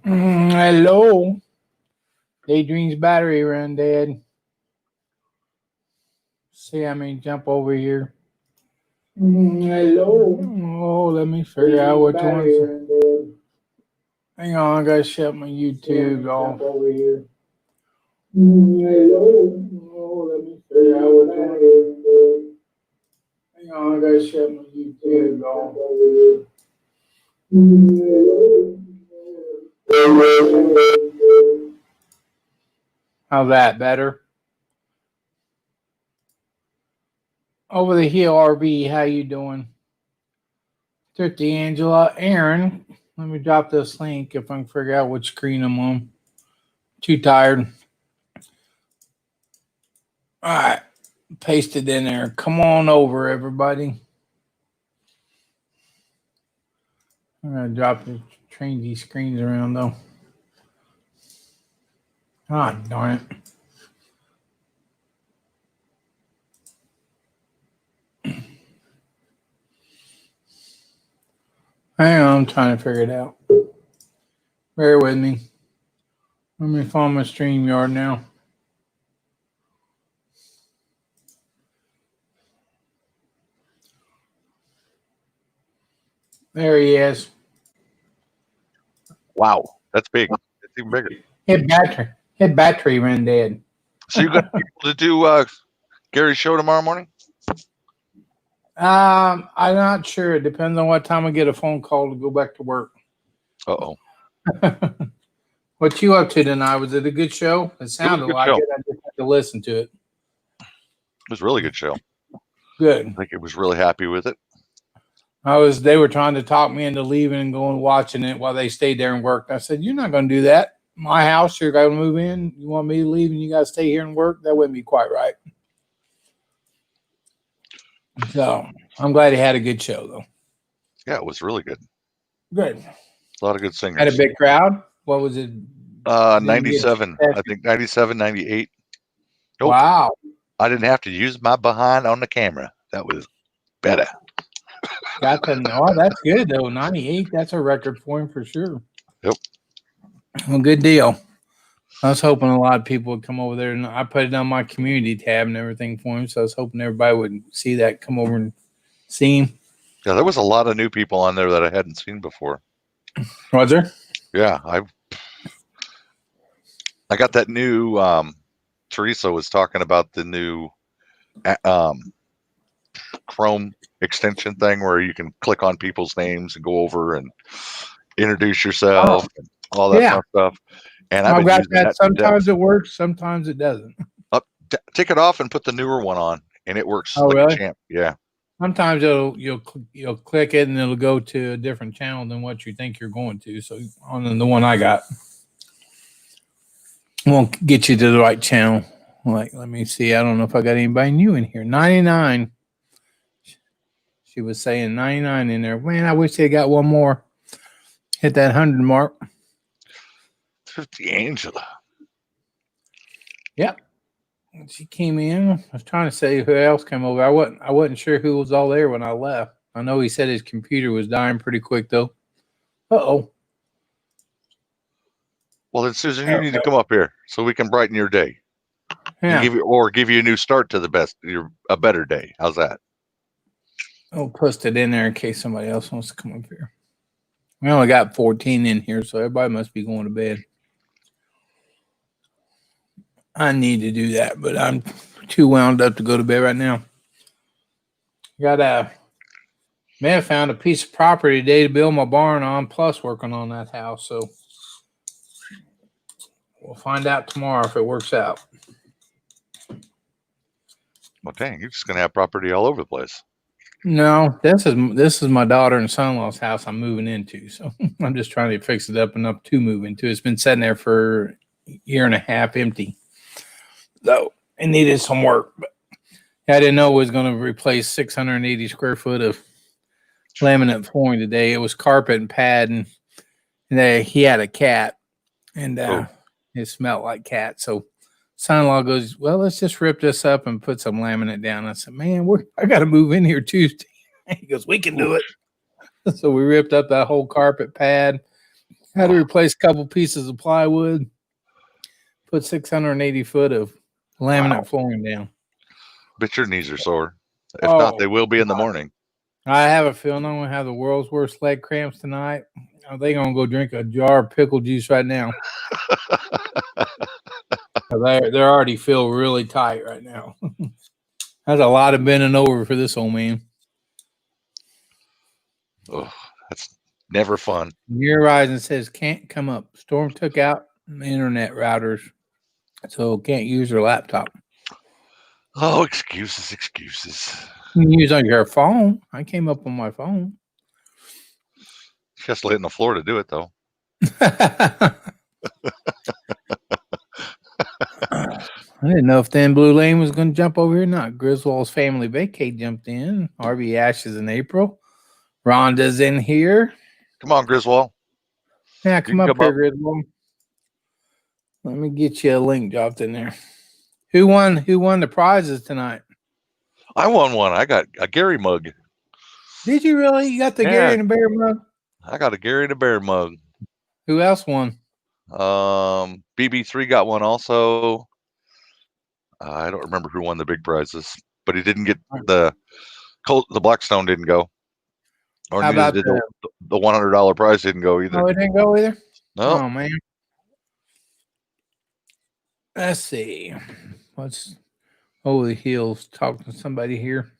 Hello. Daydream's battery ran dead. See, I mean, jump over here. Hello. Oh, let me figure out which ones. Hang on, I gotta shut my YouTube off. Over here. Hello. Oh, let me figure out which ones. Hang on, I gotta shut my YouTube off. How's that better? Over the hill, RB. How you doing? Thrifty Angela, Aaron. Let me drop this link if I can figure out which screen I'm on. Too tired. All right, paste it in there. Come on over, everybody. I'm gonna drop the change these screens around though. Ah, darn it. Hang on, I'm trying to figure it out. Bear with me. Let me find my StreamYard now. There he is. Wow, that's big. It's even bigger. Hit battery ran dead. So you're gonna be able to do Gary's show tomorrow morning? I'm not sure. It depends on what time I get a phone call to go back to work. Uh-oh. What you up to tonight? Was it a good show? It sounded like show. it. I just had to listen to it. It was a really good show. Good. I think it was really happy with it. They were trying to talk me into leaving and going watching it while they stayed there and worked. I said, "You're not going to do that. My house, you're going to move in. You want me to leave and you got to stay here and work? That wouldn't be quite right." So I'm glad he had a good show, though. Yeah, it was really good. Good. A lot of good singers. Had a big crowd. What was it? 97. I think 97, 98. Nope. Wow. I didn't have to use my behind on the camera. That was better. Got to know. Oh, that's good, though. 98. That's a record for him for sure. Yep. Well, good deal. I was hoping a lot of people would come over there, and I put it on my community tab and everything for him. So I was hoping everybody would see that, come over and see him. Yeah, there was a lot of new people on there that I hadn't seen before. Was there? Yeah, I got that new. Teresa was talking about the new Chrome extension thing where you can click on people's names and go over and introduce yourself and all that fun stuff. And I've got that. Sometimes it it works, sometimes it doesn't. Take it off and put the newer one on, and it works like really? A champ. Yeah. Sometimes you'll click it and it'll go to a different channel than what you think you're going to. So on the one I got, won't get you to the right channel. Like, let me see. I don't know if I got anybody new in here. 99. She was saying 99 in there. Man, I wish they got one more. Hit that 100 mark. 50 Angela. Yep. She came in. I was trying to say who else came over. I wasn't sure who was all there when I left. I know he said his computer was dying pretty quick though. Uh-oh. Well then, Susan, you need to come up here so we can brighten your day. Yeah. Give you a new start to a better day. How's that? I'll post it in there in case somebody else wants to come up here. We only got 14 in here, so everybody must be going to bed. I need to do that, but I'm too wound up to go to bed right now. May have found a piece of property today to build my barn on, plus working on that house. So we'll find out tomorrow if it works out. Well, dang, you're just gonna have property all over the place. No, this is my daughter and son-in-law's house I'm moving into. So I'm just trying to fix it up enough to move into. It's been sitting there for a year and a half empty. So it needed some work. But I didn't know it was going to replace 680 square foot of laminate flooring today. It was carpet and pad, and he had a cat, and it smelled like cat. So son-in-law goes, "Well, let's just rip this up and put some laminate down." I said, "Man, I got to move in here Tuesday." He goes, "We can do it." So we ripped up that whole carpet pad, Had to replace a couple pieces of plywood. Put 680 foot of laminate flooring down. Bet your knees are sore. If not, Oh, they will be in the morning. I have a feeling I'm gonna have the world's worst leg cramps tonight. They gonna go drink a jar of pickle juice right now. They already feel really tight right now. That's a lot of bending over for this old man. Oh, that's never fun. Near Horizon says can't come up. Storm took out the internet routers, so can't use her laptop. Oh, excuses, excuses. You can use on your phone. I came up on my phone. She has to lay on the floor to do it, though. I didn't know if Dan Blue Lane was going to jump over here or not. Griswold's family vacay jumped in. Harvey Ashes in April. Rhonda's in here. Come on, Griswold. Yeah, come up here, Griswold. Let me get you a link dropped in there. Who won the prizes tonight? I won one. I got a Gary mug. Did you really? You got the Gary and the Bear mug? I got a Gary and a Bear mug. Who else won? BB3 got one also. I don't remember who won the big prizes, but he didn't get the Blackstone didn't go. Or How about the $100 prize didn't go either. Oh, it didn't go either? No. Oh, man. Let's see. What's Holy Hills? Talking to somebody here.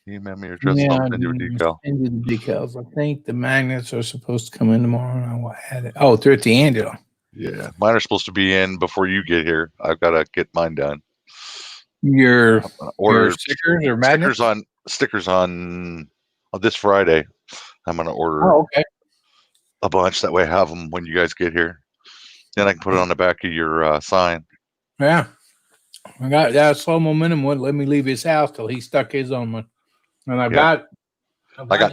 Email me your address. I'll send you a decal. Send you the decals. I think the magnets are supposed to come in tomorrow. And I had it. Oh, through at the Angelo. Yeah, mine are supposed to be in before you get here. I've got to get mine done. Your stickers or magnets? Stickers on this Friday. I'm going to order a bunch. That way I have them when you guys get here. Then I can put it on the back of your sign. Yeah. I got that slow momentum wouldn't let me leave his house till he stuck his on me. And I got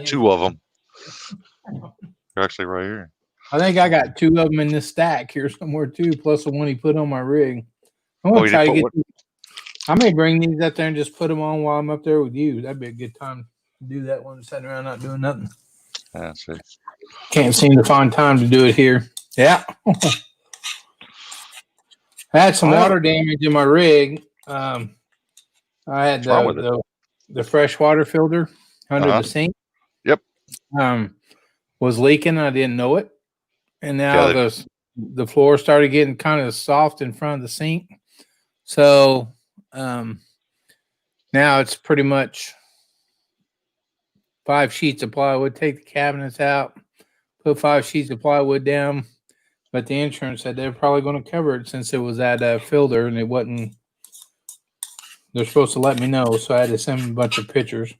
two of them. They're actually right here. I think I got two of them in this stack here somewhere too, plus the one he put on my rig. I'm gonna try to get. I may bring these up there and just put them on while I'm up there with you. That'd be a good time to do that one, sitting around not doing nothing. That's it. Can't seem to find time to do it here. Yeah. I had some water damage in my rig. I had the fresh water filter under the sink. Yep. Was leaking. I didn't know it. And now the floor started getting kind of soft in front of the sink. So now it's pretty much 5 sheets of plywood. Take the cabinets out, put 5 sheets of plywood down. But the insurance said they're probably going to cover it since it was that filter and it wasn't. They're supposed to let me know, so I had to send them a bunch of pictures.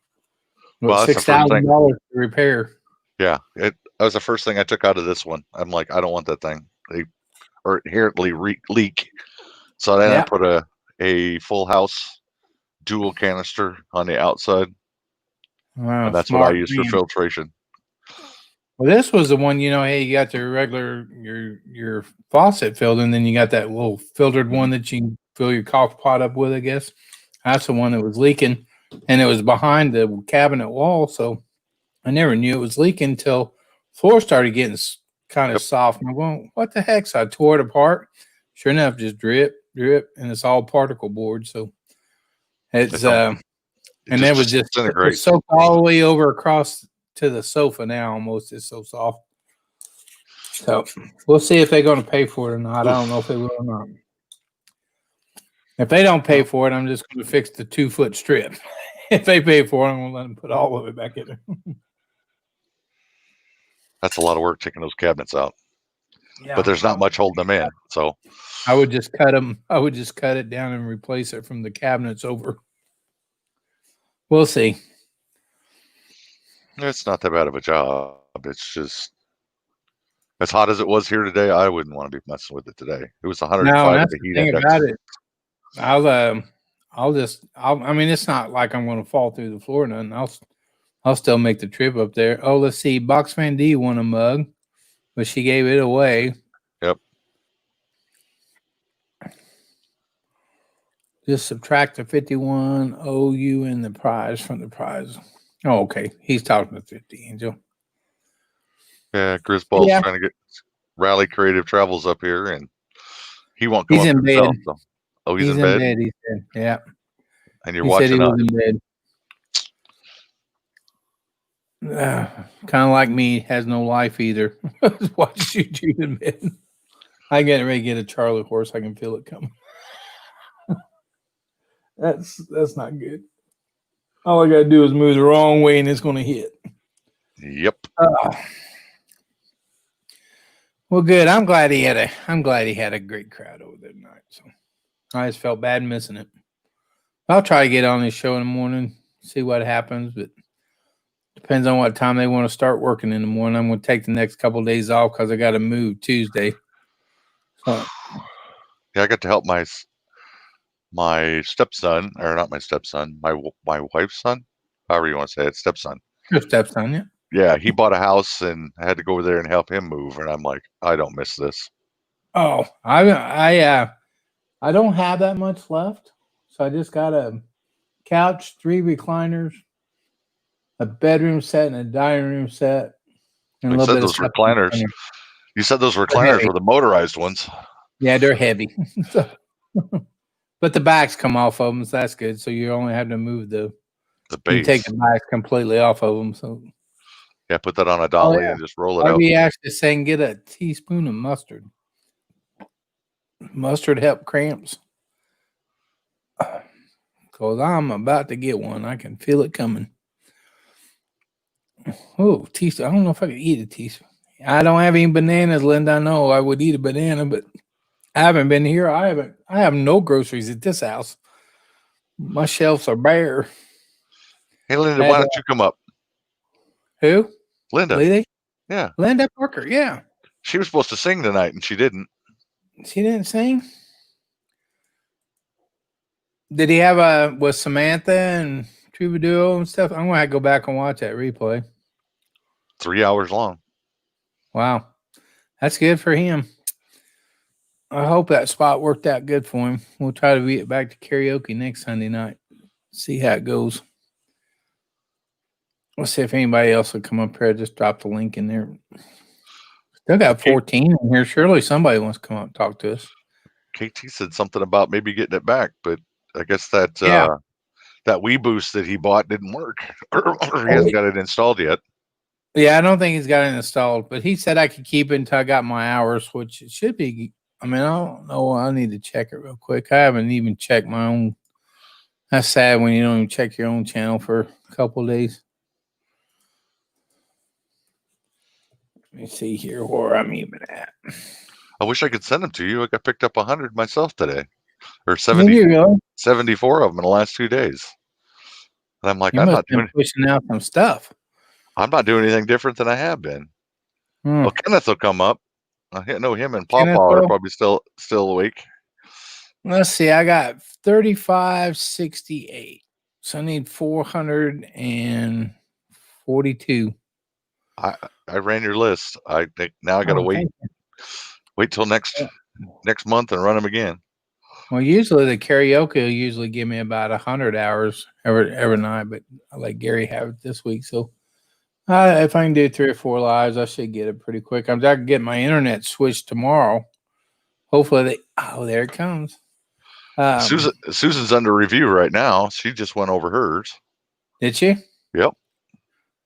Well, $6,000 to repair. Yeah, that was the first thing I took out of this one. I'm like, I don't want that thing. They inherently leak. So then I put a full house dual canister on the outside. Wow, and that's what I use for filtration. Well, this was the one, hey, you got the regular your faucet filled, and then you got that little filtered one that you can fill your coffee pot up with, I guess. That's the one that was leaking, and it was behind the cabinet wall, so I never knew it was leaking until floor started getting kind of soft. And I'm going, what the heck? So I tore it apart. Sure enough, just drip, and it's all particle board. So it's and it was just soaked all the way over across to the sofa now. Almost, it's so soft. So we'll see if they're going to pay for it or not. I don't know if they will or not. If they don't pay for it, I'm just going to fix the 2-foot strip. If they pay for it, I'm going to let them put all of it back in there. That's a lot of work taking those cabinets out. Yeah, but there's not much holding them in. So I would just cut them. I would just cut it down and replace it from the cabinets over. We'll see. It's not that bad of a job. It's just as hot as it was here today. I wouldn't want to be messing with it today. It was 105 at the heat index. About it. I mean, it's not like I'm going to fall through the floor or nothing. I'll still make the trip up there. Oh, let's see. Box Van D won a mug, but she gave it away. Yep. Just subtract the 51 OU in the prize from the prize. Oh, okay. He's talking to 50, Angel. Yeah, Grisball's Yeah, trying to get Rally Creative Travels up here, and he won't come he's up in bed. himself. So. Oh, he's He's in in bed, bed. He said, "Yeah." and you're He said he watching us. was in bed. Kind of like me, has no life either. Watch YouTube in bed. I get ready to get a Charlie horse. I can feel it coming. That's not good. All I gotta do is move the wrong way, and it's gonna hit. Yep. Well, good. I'm glad he had a great crowd over there tonight. So I just felt bad missing it. I'll try to get on this show in the morning, see what happens, but depends on what time they want to start working in the morning. I'm going to take the next couple of days off because I got to move Tuesday. So Yeah, I got to help my stepson, or not my stepson, my wife's son, however you want to say it, stepson. your stepson, yeah. Yeah, he bought a house, and I had to go over there and help him move. And I'm like, I don't miss this. Oh, I don't have that much left, so I just got a couch, 3 recliners, a bedroom set, and a dining room set, and a You little said bit of those stuff. In the recliners. corner. You said those They're recliners heavy. were the motorized ones. Yeah, they're heavy. But the backs come off of them, so that's good. So you only have to move The you take base. the backs completely off of them. So Yeah, put that on a oh dolly yeah, and just roll it out. RB actually saying get a teaspoon of mustard. Mustard help cramps. Cause I'm about to get one. I can feel it coming. Oh, teaspoon. I don't know if I could eat a teaspoon. I don't have any bananas, Linda. I know I would eat a banana, but I haven't been here. I have no groceries at this house. My shelves are bare. Hey, Linda, Had why don't you come up? who? Linda. Lady? Yeah. Linda Parker. Yeah. She was supposed to sing tonight, and she didn't. She didn't sing. Did he have a with Samantha and Troubadour and stuff? I'm gonna have to go back and watch that replay. 3 hours long. Wow, that's good for him. I hope that spot worked out good for him. We'll try to get back to karaoke next Sunday night. See how it goes. Let's see if anybody else will come up here. Just drop the link in there. Still got 14 in here. Surely somebody wants to come up and talk to us. KT said something about maybe getting it back, but I guess that that Wii Boost that he bought didn't work, or he hasn't got it installed yet. Yeah, I don't think he's got it installed, but he said I could keep it until I got my hours, which it should be. I mean, I don't know. I need to check it real quick. I haven't even checked my own. That's sad when you don't even check your own channel for a couple of days. Let me see here where I'm even at. I wish I could send them to you. I got picked up 100 myself today, or Did 70, you really? 74 of them in the last 2 days. And I'm like, You I'm must not have been doing pushing out some stuff. anything different than I have been. Well, Kenneth will come up. I know him and Paw Kenneth Paw are will? probably still awake. Let's see. I got 3568. So I need 442. I ran your list. I think now I got to wait till next month and run them again. Well, usually the karaoke will usually give me about 100 hours every night, but I let Gary have it this week. So if I can do 3 or 4 lives, I should get it pretty quick. I'm trying to get my internet switched tomorrow. Hopefully, there it comes. Susan's under review right now. She just went over hers. Did she? Yep.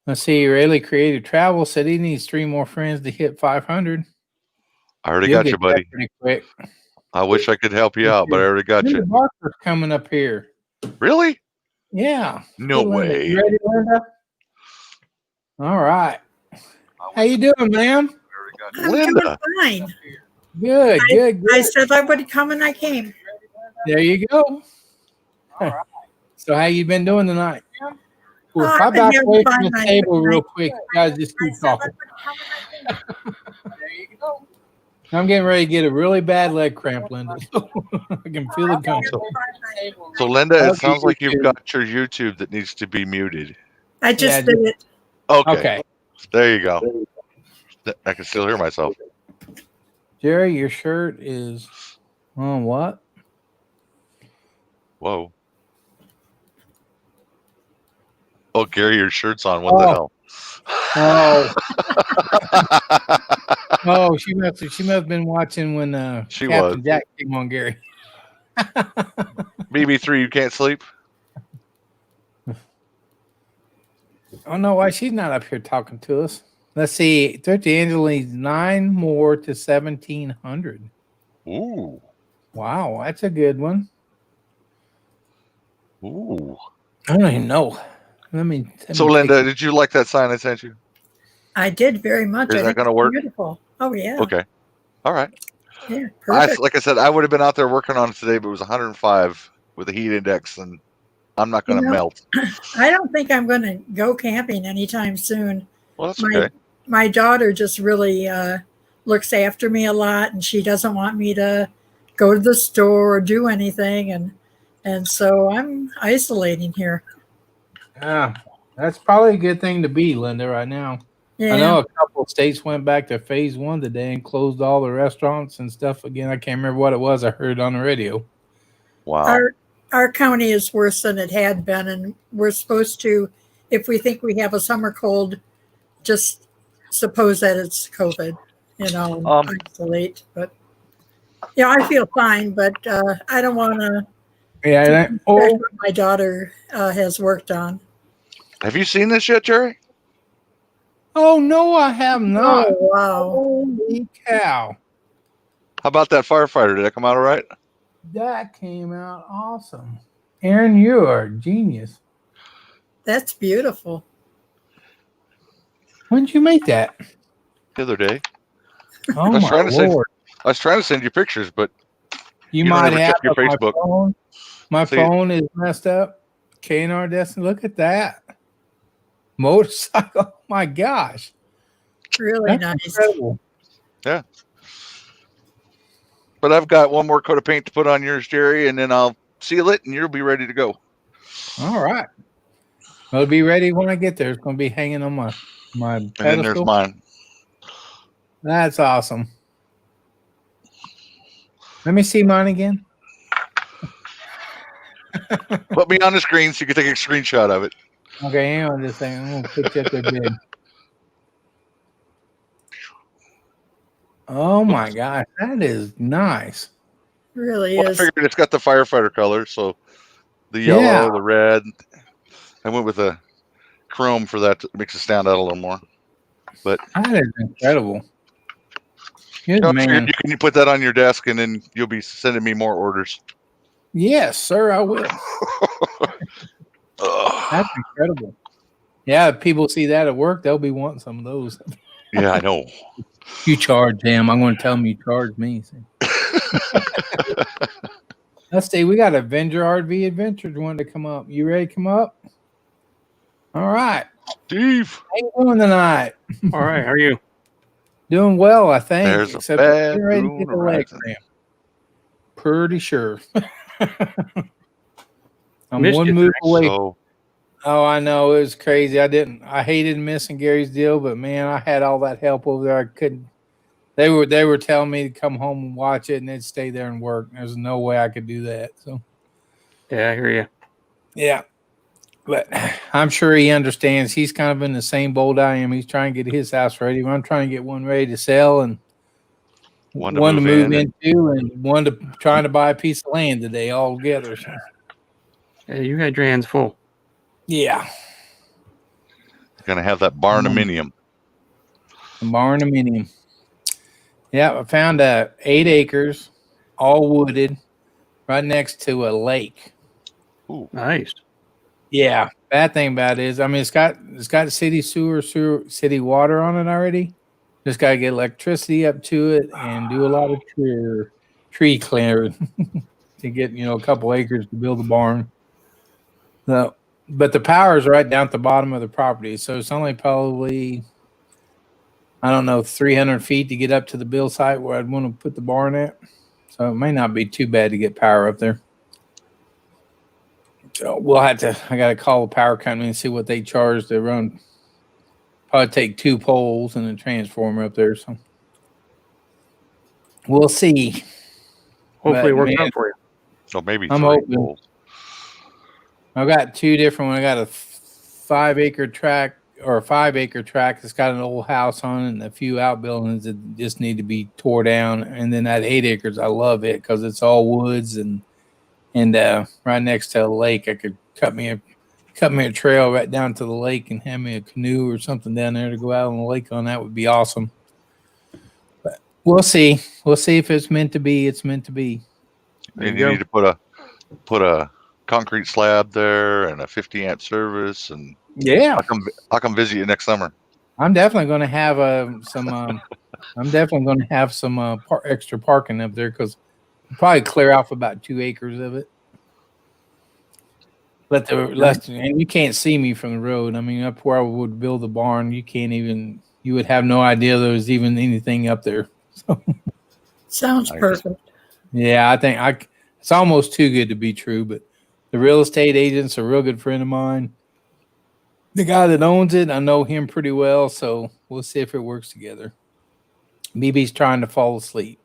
Let's see. Really Creative Travel said he needs 3 more friends to hit 500. I already got you, buddy. Pretty quick. I wish I could help you out, but I already got you. Barker's coming up here. Really? Yeah. No way. You ready, Linda? All right. How you doing, ma'am? I'm Linda. doing fine. Good. I said I would come and I came. There you go. All right. So how you been doing tonight? Well, if I I've been back having away fun from the night table tonight. real quick, you guys just keep talking. There you go. I'm getting ready to get a really bad leg cramp, Linda. I can feel it coming. So, Linda, it sounds like you've got your YouTube that needs to be muted. I just did it. Okay. There you go. I can still hear myself. Jerry, your shirt is on what? Whoa. Oh, Gary, your shirt's on. What the hell? Oh, oh, she must have been watching when She Captain was. Jack came on, Gary. BB3, you can't sleep? Oh no, why she's not up here talking to us? Let's see. 30 Angela needs 9 more to 1,700. Ooh. Wow, that's a good one. Ooh. I don't even know. Let So, me take Linda, did you like that sign I sent you? I did very much. Is I that think going to it's work? beautiful. Oh yeah. Okay. All right. Yeah. Perfect. Like I said, I would have been out there working on it today, but it was 105 with the heat index, and I'm not You going to know, melt. I don't think I'm going to go camping anytime soon. Well, that's My okay. my daughter just really looks after me a lot, and she doesn't want me to go to the store or do anything, and so I'm isolating here. Yeah, that's probably a good thing to be, Linda, right now. I Yeah. know a couple of states went back to phase 1 today and closed all the restaurants and stuff again. I can't remember what it was. I heard it on the radio. Wow. Our county is worse than it had been, and we're supposed to, if we think we have a summer cold, just suppose that it's COVID, and isolate. But yeah, I feel fine, but I don't want to Yeah. affect Oh, what my daughter has worked on. Have you seen this yet, Jerry? oh no, I have not. Oh wow! Holy cow. How about that firefighter? Did that come out all right? That came out awesome. Aaron, you are a genius. That's beautiful. When did you make that? The other day. Oh was my trying to say- lord. I was trying to send you pictures, but You don't might ever have check your but Facebook. My See- phone is messed up. K&R Destiny. Look at that. Motorcycle. Oh my gosh. Really That's nice. incredible. but I've got one more coat of paint to put on yours, Jerry, and then I'll seal it, and you'll be ready to go. All right. I'll be ready when I get there. It's going to be hanging on my And then there's pedestal. mine. That's awesome. Let me see mine again. Put me on the screen so you can take a screenshot of it. Okay, hang on this thing. I'm going to put you up there big. Oh my gosh. That is nice. Really Well, I is. figured it's got the firefighter color, so the yellow, Yeah. the red. I went with a chrome for that. Makes it stand out a little more. But That is incredible. Good I man. figured you can put that on your desk, and then you'll be sending me more orders. Yes, sir, I will. Ugh. That's incredible. Yeah, if people see that at work, they'll be wanting some of those. Yeah, I know. You charge them. I'm going to tell them you charge me. Let's see. We got Avenger RV Adventures wanting to come up. You ready to come up? All right. Steve. How you doing tonight? All right, how are you? Doing well, I think. There's a Except bad you're ready to moon get the leg rising. cramp. Pretty sure. I'm Missed one you move today. away. So Oh, I know. It was crazy. I hated missing Gary's deal, but man, I had all that help over there. I couldn't. They were telling me to come home and watch it and then stay there and work. There's no way I could do that. So Yeah, I hear you. yeah. But I'm sure he understands. He's kind of in the same boat I am. He's trying to get his house ready. I'm trying to get one ready to sell and One one to to move move in into and one to trying to buy a piece of land today all together. So, Yeah, you had your hands full. yeah. gonna have that barnuminium. Barnuminium. Yeah, I found 8 acres, all wooded, right next to a lake. Ooh. Nice. Yeah. Bad thing about it is, I mean, it's got city sewer, city water on it already. Just got to get electricity up to it and do a lot of tree clearing to get a couple acres to build a barn. So, but the power is right down at the bottom of the property, so it's only probably 300 feet to get up to the build site where I'd want to put the barn at. So it may not be too bad to get power up there. So I got to call the power company and see what they charge to run. Probably take 2 poles and a transformer up there. So we'll see. Hopefully it But, works man, out for you. So maybe I'm 3 hoping. poles. I've got 2 different ones. I got a 5-acre tract or a 5-acre tract that's got an old house on it and a few outbuildings that just need to be tore down. And then that 8 acres, I love it because it's all woods and right next to a lake. I could cut me a trail right down to the lake and have me a canoe or something down there to go out on the lake on. That would be awesome. But we'll see. We'll see if it's meant to be. It's meant to be. And you need to put a concrete slab there and a 50 amp service, and Yeah, I'll come visit you next summer. I'm definitely going to have some. I'm definitely going to have some extra parking up there because I'll probably clear off about 2 acres of it. And you can't see me from the road. I mean, up where I would build the barn, you would have no idea there was even anything up there. Sounds perfect. Yeah, I think it's almost too good to be true, but the real estate agent's a real good friend of mine. The guy that owns it, I know him pretty well, so we'll see if it works together. BB's trying to fall asleep.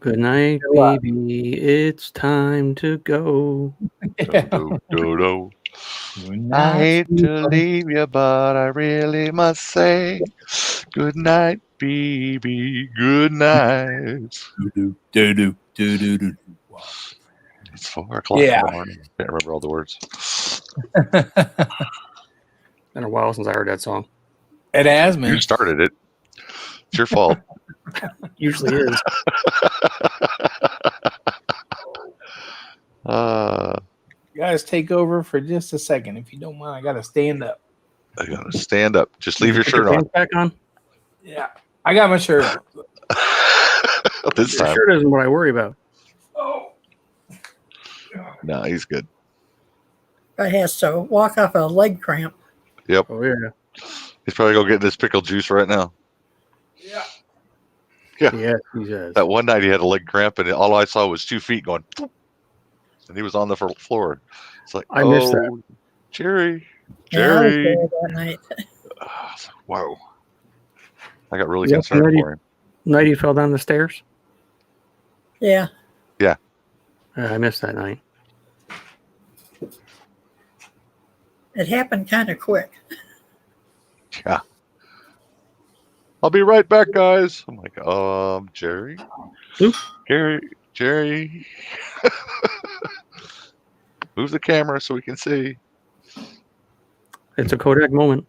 Good night, baby. It's time to go. Yeah. I hate to leave you, but I really must say, good night, baby. Good night. It's 4 o'clock in the morning. I can't remember all the words. Been a while since I heard that song. It has been. You started it. It's your fault. Usually is. Guys, take over for just a second. If you don't mind, I got to stand up. I got to stand up. Just leave your shirt on. Back on? Yeah. I got my shirt on. This Your time. shirt isn't what I worry about. Oh. No, he's good. I has to walk off a leg cramp. Yep. Oh, yeah. He's probably going to get this pickle juice right now. Yeah. Yeah. Yeah, he does. That one night he had a leg cramp, and all I saw was 2 feet going, and he was on the floor. It's like, I missed that. Jerry. Yeah, I was there that night. Wow. I got really concerned for him. Night he fell down the stairs? Yeah. Yeah. I missed that night. It happened kind of quick. Yeah. I'll be right back, guys. I'm like, Jerry? Oop. Jerry. Move the camera so we can see. It's a Kodak moment.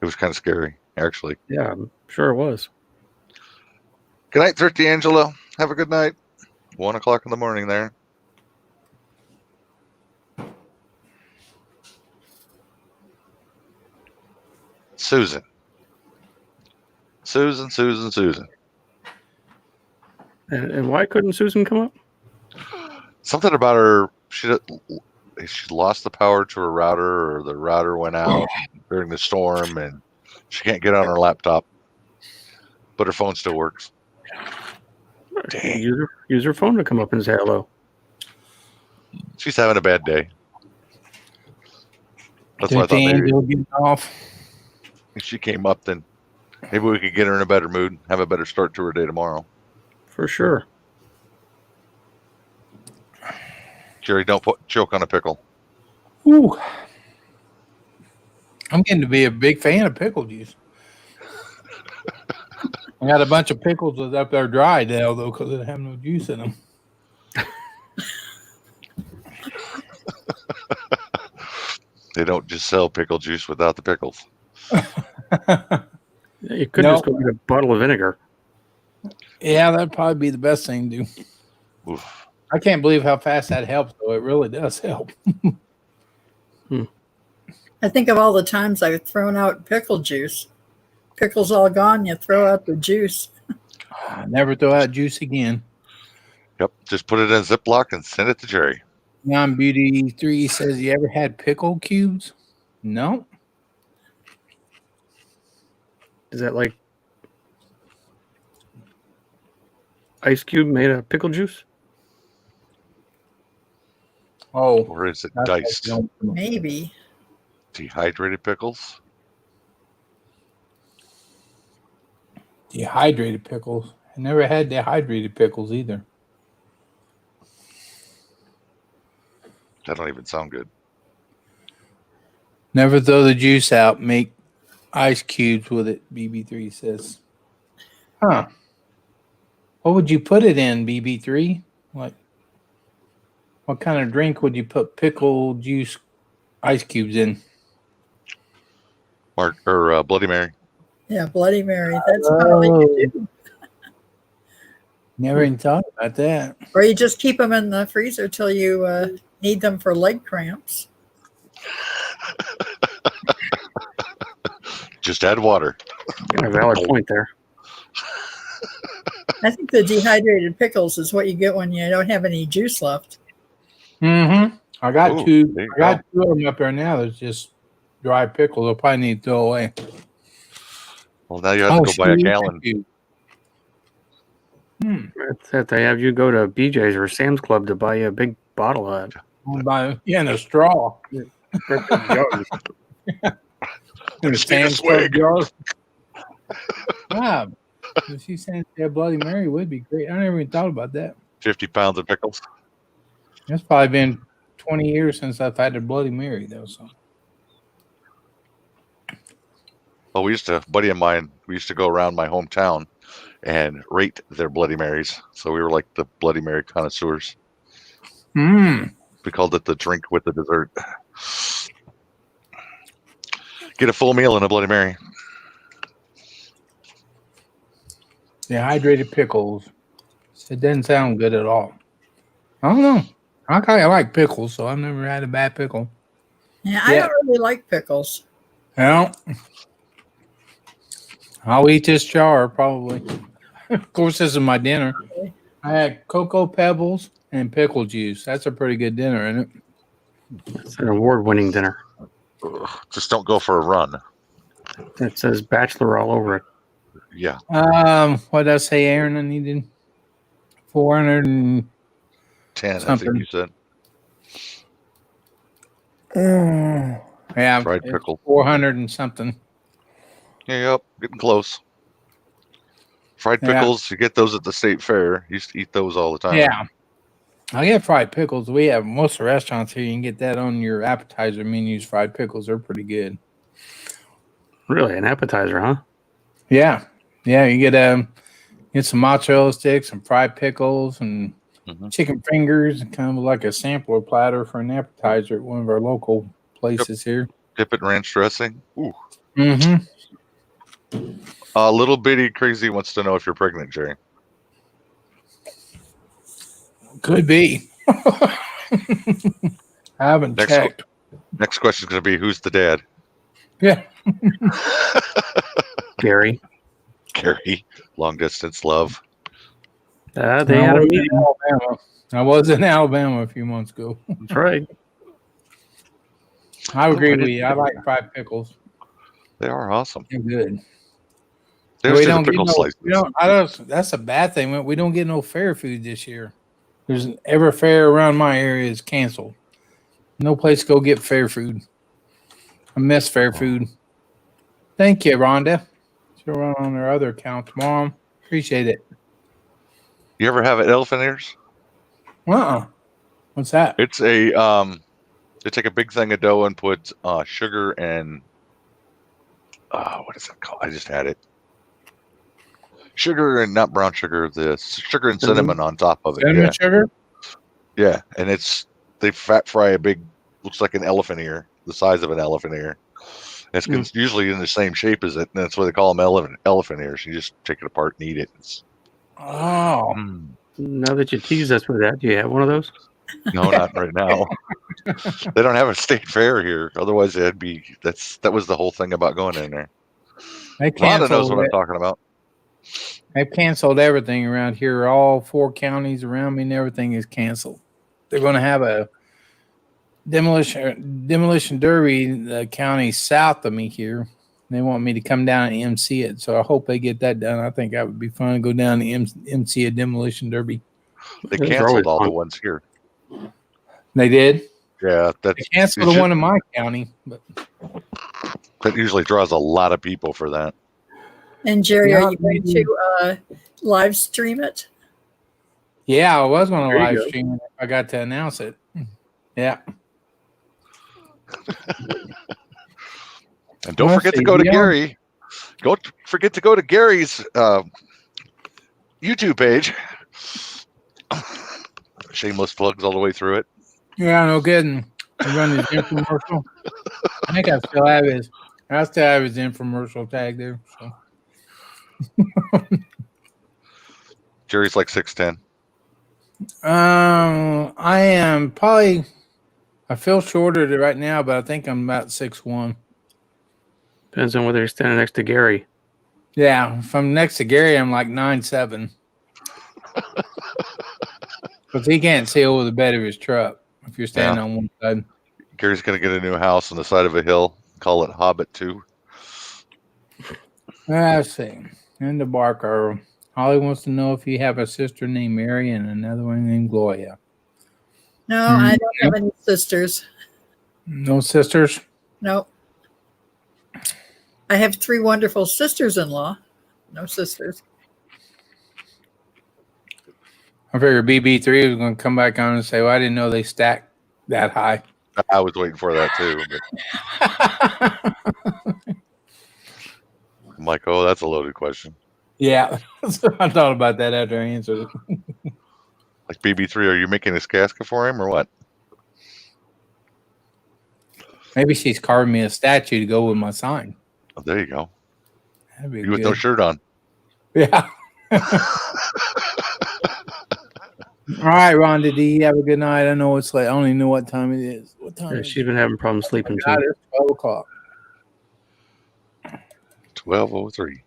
It was kind of scary, actually. Yeah, I'm sure it was. Good night, Thrifty Angelo. Have a good night. 1 o'clock in the morning there. Susan. And why couldn't Susan come up? Something about her, she lost the power to her router, or the router went out during the storm, and she can't get on her laptop, but her phone still works. Dang. Use her phone to come up and say hello. She's having a bad day. That's why I thought maybe off. if she came up, then maybe we could get her in a better mood, have a better start to her day tomorrow. For sure. Jerry, don't choke on a pickle. Ooh. I'm getting to be a big fan of pickle juice. I got a bunch of pickles that's up there dried now, though, because they have no juice in them. They don't just sell pickle juice without the pickles. You could just go get a bottle of vinegar. Yeah, that'd probably be the best thing to do. Oof. I can't believe how fast that helps, though. It really does help. I think of all the times I've thrown out pickle juice. Pickle's all gone, you throw out the juice. Never throw out juice again. Yep, just put it in a Ziploc and send it to Jerry. Neon Beauty 3 says, you ever had pickle cubes? No. Is that like ice cube made of pickle juice? Oh. Or is it diced? Maybe. Dehydrated pickles? Dehydrated pickles. I never had dehydrated pickles either. That don't even sound good. Never throw the juice out. Make ice cubes with it, BB3 says. Huh. What would you put it in, BB3? Like, what kind of drink would you put pickle juice ice cubes in? Or Bloody Mary. Yeah, Bloody Mary. That's probably you do. Never even thought about that. Or you just keep them in the freezer till you need them for leg cramps. Just add water. Got a valid point there. I think the dehydrated pickles is what you get when you don't have any juice left. Mm-hmm. I got Ooh, two. there you I got two of them up there now. There's just dry pickles. I'll probably need to throw away. Well, now you have to go buy a gallon. That's it. They have you go to BJ's or Sam's Club to buy you a big bottle of that. And a straw. And a Sam's Club jar. Wow. If she's saying that Bloody Mary would be great. I never even thought about that. 50 pounds of pickles. It's probably been 20 years since I've had a Bloody Mary, though. So. Oh, a buddy of mine, we used to go around my hometown and rate their Bloody Marys. So we were like the Bloody Mary connoisseurs. Mm. We called it the drink with the dessert. Get a full meal and a Bloody Mary. Dehydrated pickles. It doesn't sound good at all. I don't know. I kind of like pickles, so I've never had a bad pickle. Yeah, I don't really like pickles. Well, I'll eat this jar probably. Of course, this is my dinner. I had cocoa pebbles and pickle juice. That's a pretty good dinner, isn't it? It's an award-winning dinner. Ugh, just don't go for a run. It says Bachelor all over it. Yeah. What did I say, Aaron? I needed 400 and 10, something. I think you said. Yeah, Fried pickle. 400 and something. Yep, getting close. Fried pickles, you get those at the state fair. You used to eat those all the time. Yeah. I get fried pickles. We have most of the restaurants here. You can get that on your appetizer menus. Fried pickles are pretty good. Really, an appetizer, huh? Yeah. Yeah, you get some mozzarella sticks, some fried pickles, and chicken fingers, and kind of like a sampler platter for an appetizer at one of our local places here. Dip it in ranch dressing. Ooh. Mm-hmm. Little bitty crazy wants to know if you're pregnant, Jerry. Could be. I haven't checked. Next question is going to be, who's the dad? Yeah. Gary. Gary. Long distance love. They had a meeting. Alabama. I was in Alabama a few months ago. That's right. I agree with you. I like fried pickles. They are awesome. They're good. There's the pickle slices. That's a bad thing. We don't get no fair food this year. There's every fair around my area is canceled. No place to go get fair food. I miss fair food. Thank you, Rhonda. She'll run on her other account tomorrow. Appreciate it. You ever have elephant ears? What's that? It's a they take a big thing of dough and put sugar and what is it called? I just had it. Sugar and not brown sugar, the sugar and cinnamon on top of it. Cinnamon sugar? Yeah, and they fat fry a big, looks like an elephant ear, the size of an elephant ear. It's usually in the same shape as it, and that's why they call them elephant ears. You just take it apart and eat it. Now that you tease us with that, do you have one of those? No, not right now. They don't have a state fair here. Otherwise, that was the whole thing about going in there. Rhonda knows what I'm talking about. They've canceled everything around here. All 4 counties around me and everything is canceled. They're going to have a demolition derby in the county south of me here. They want me to come down and MC it. So I hope they get that done. I think that would be fun to go down and MC a demolition derby. They canceled all the ones here. They did? Yeah. They canceled the one in my county. But that usually draws a lot of people for that. And Jerry, are you going to live stream it? Yeah, I was going to live stream it if I got to announce it. Yeah. And don't forget to go to Gary. Forget to go to Gary's YouTube page. Shameless plugs all the way through it. Yeah, no kidding. You run his infomercial. I think I still have his infomercial tag there. So. Jerry's like 6'10". I am probably. I feel shorter right now, but I think I'm about 6'1". Depends on whether you're standing next to Gary. Yeah, if I'm next to Gary, I'm like 9'7". But he can't see over the bed of his truck if you're standing on one side. Gary's gonna get a new house on the side of a hill. Call it Hobbit 2. Let's see. And the Barker. Holly wants to know if you have a sister named Mary and another one named Gloria. No, I don't have any sisters. No sisters? No. I have 3 wonderful sisters-in-law. No sisters. I figured BB3 was going to come back on and say, well, I didn't know they stacked that high. I was waiting for that too. But I'm like, oh, that's a loaded question. Yeah. I thought about that after I answered it. Like BB3, are you making his casket for him or what? Maybe she's carving me a statue to go with my sign. Oh, there you go. That'd be You good. with no shirt on. Yeah. All right, Rhonda D. Have a good night. I know it's late. I don't even know what time it is. What time? She's been having problems sleeping God, too. it's 12 o'clock. 12:03.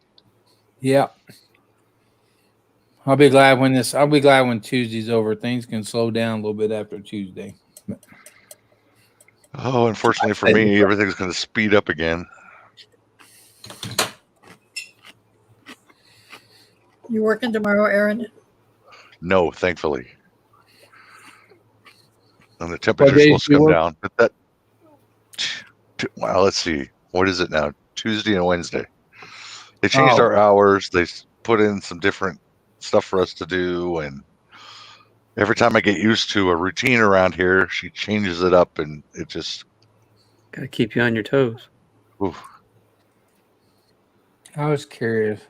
Yeah. I'll be glad when Tuesday's over. Things can slow down a little bit after Tuesday. Oh, unfortunately for me, everything's going to speed up again. You working tomorrow, Aaron? No, thankfully. And the temperature's supposed to come down. But well, let's see. What is it now? Tuesday and Wednesday. They changed our hours. They put in some different stuff for us to do. And every time I get used to a routine around here, she changes it up, and it just... Got to keep you on your toes. Oof. I was curious.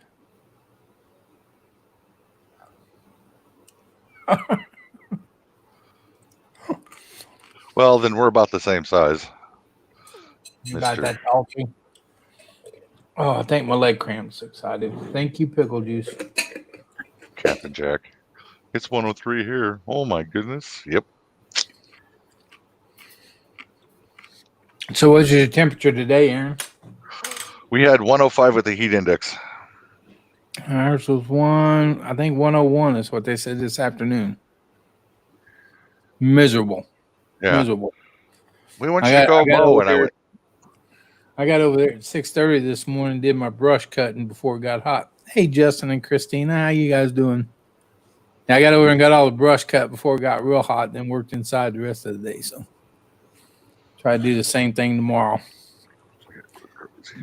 Well, then we're about the same size. You got that talking? Oh, I think my leg cramp's excited. Thank you, Pickle Juice. Captainjack. It's 103 here. Oh, my goodness. Yep. So what's your temperature today, Aaron? We had 105 with the heat index. Ours was 101 is what they said this afternoon. Miserable. Yeah. Miserable. We want you to go mow, and I went. I got over there at 6:30 this morning, did my brush cutting before it got hot. Hey, Justin and Christina, how you guys doing? I got over and got all the brush cut before it got real hot, then worked inside the rest of the day. So try to do the same thing tomorrow.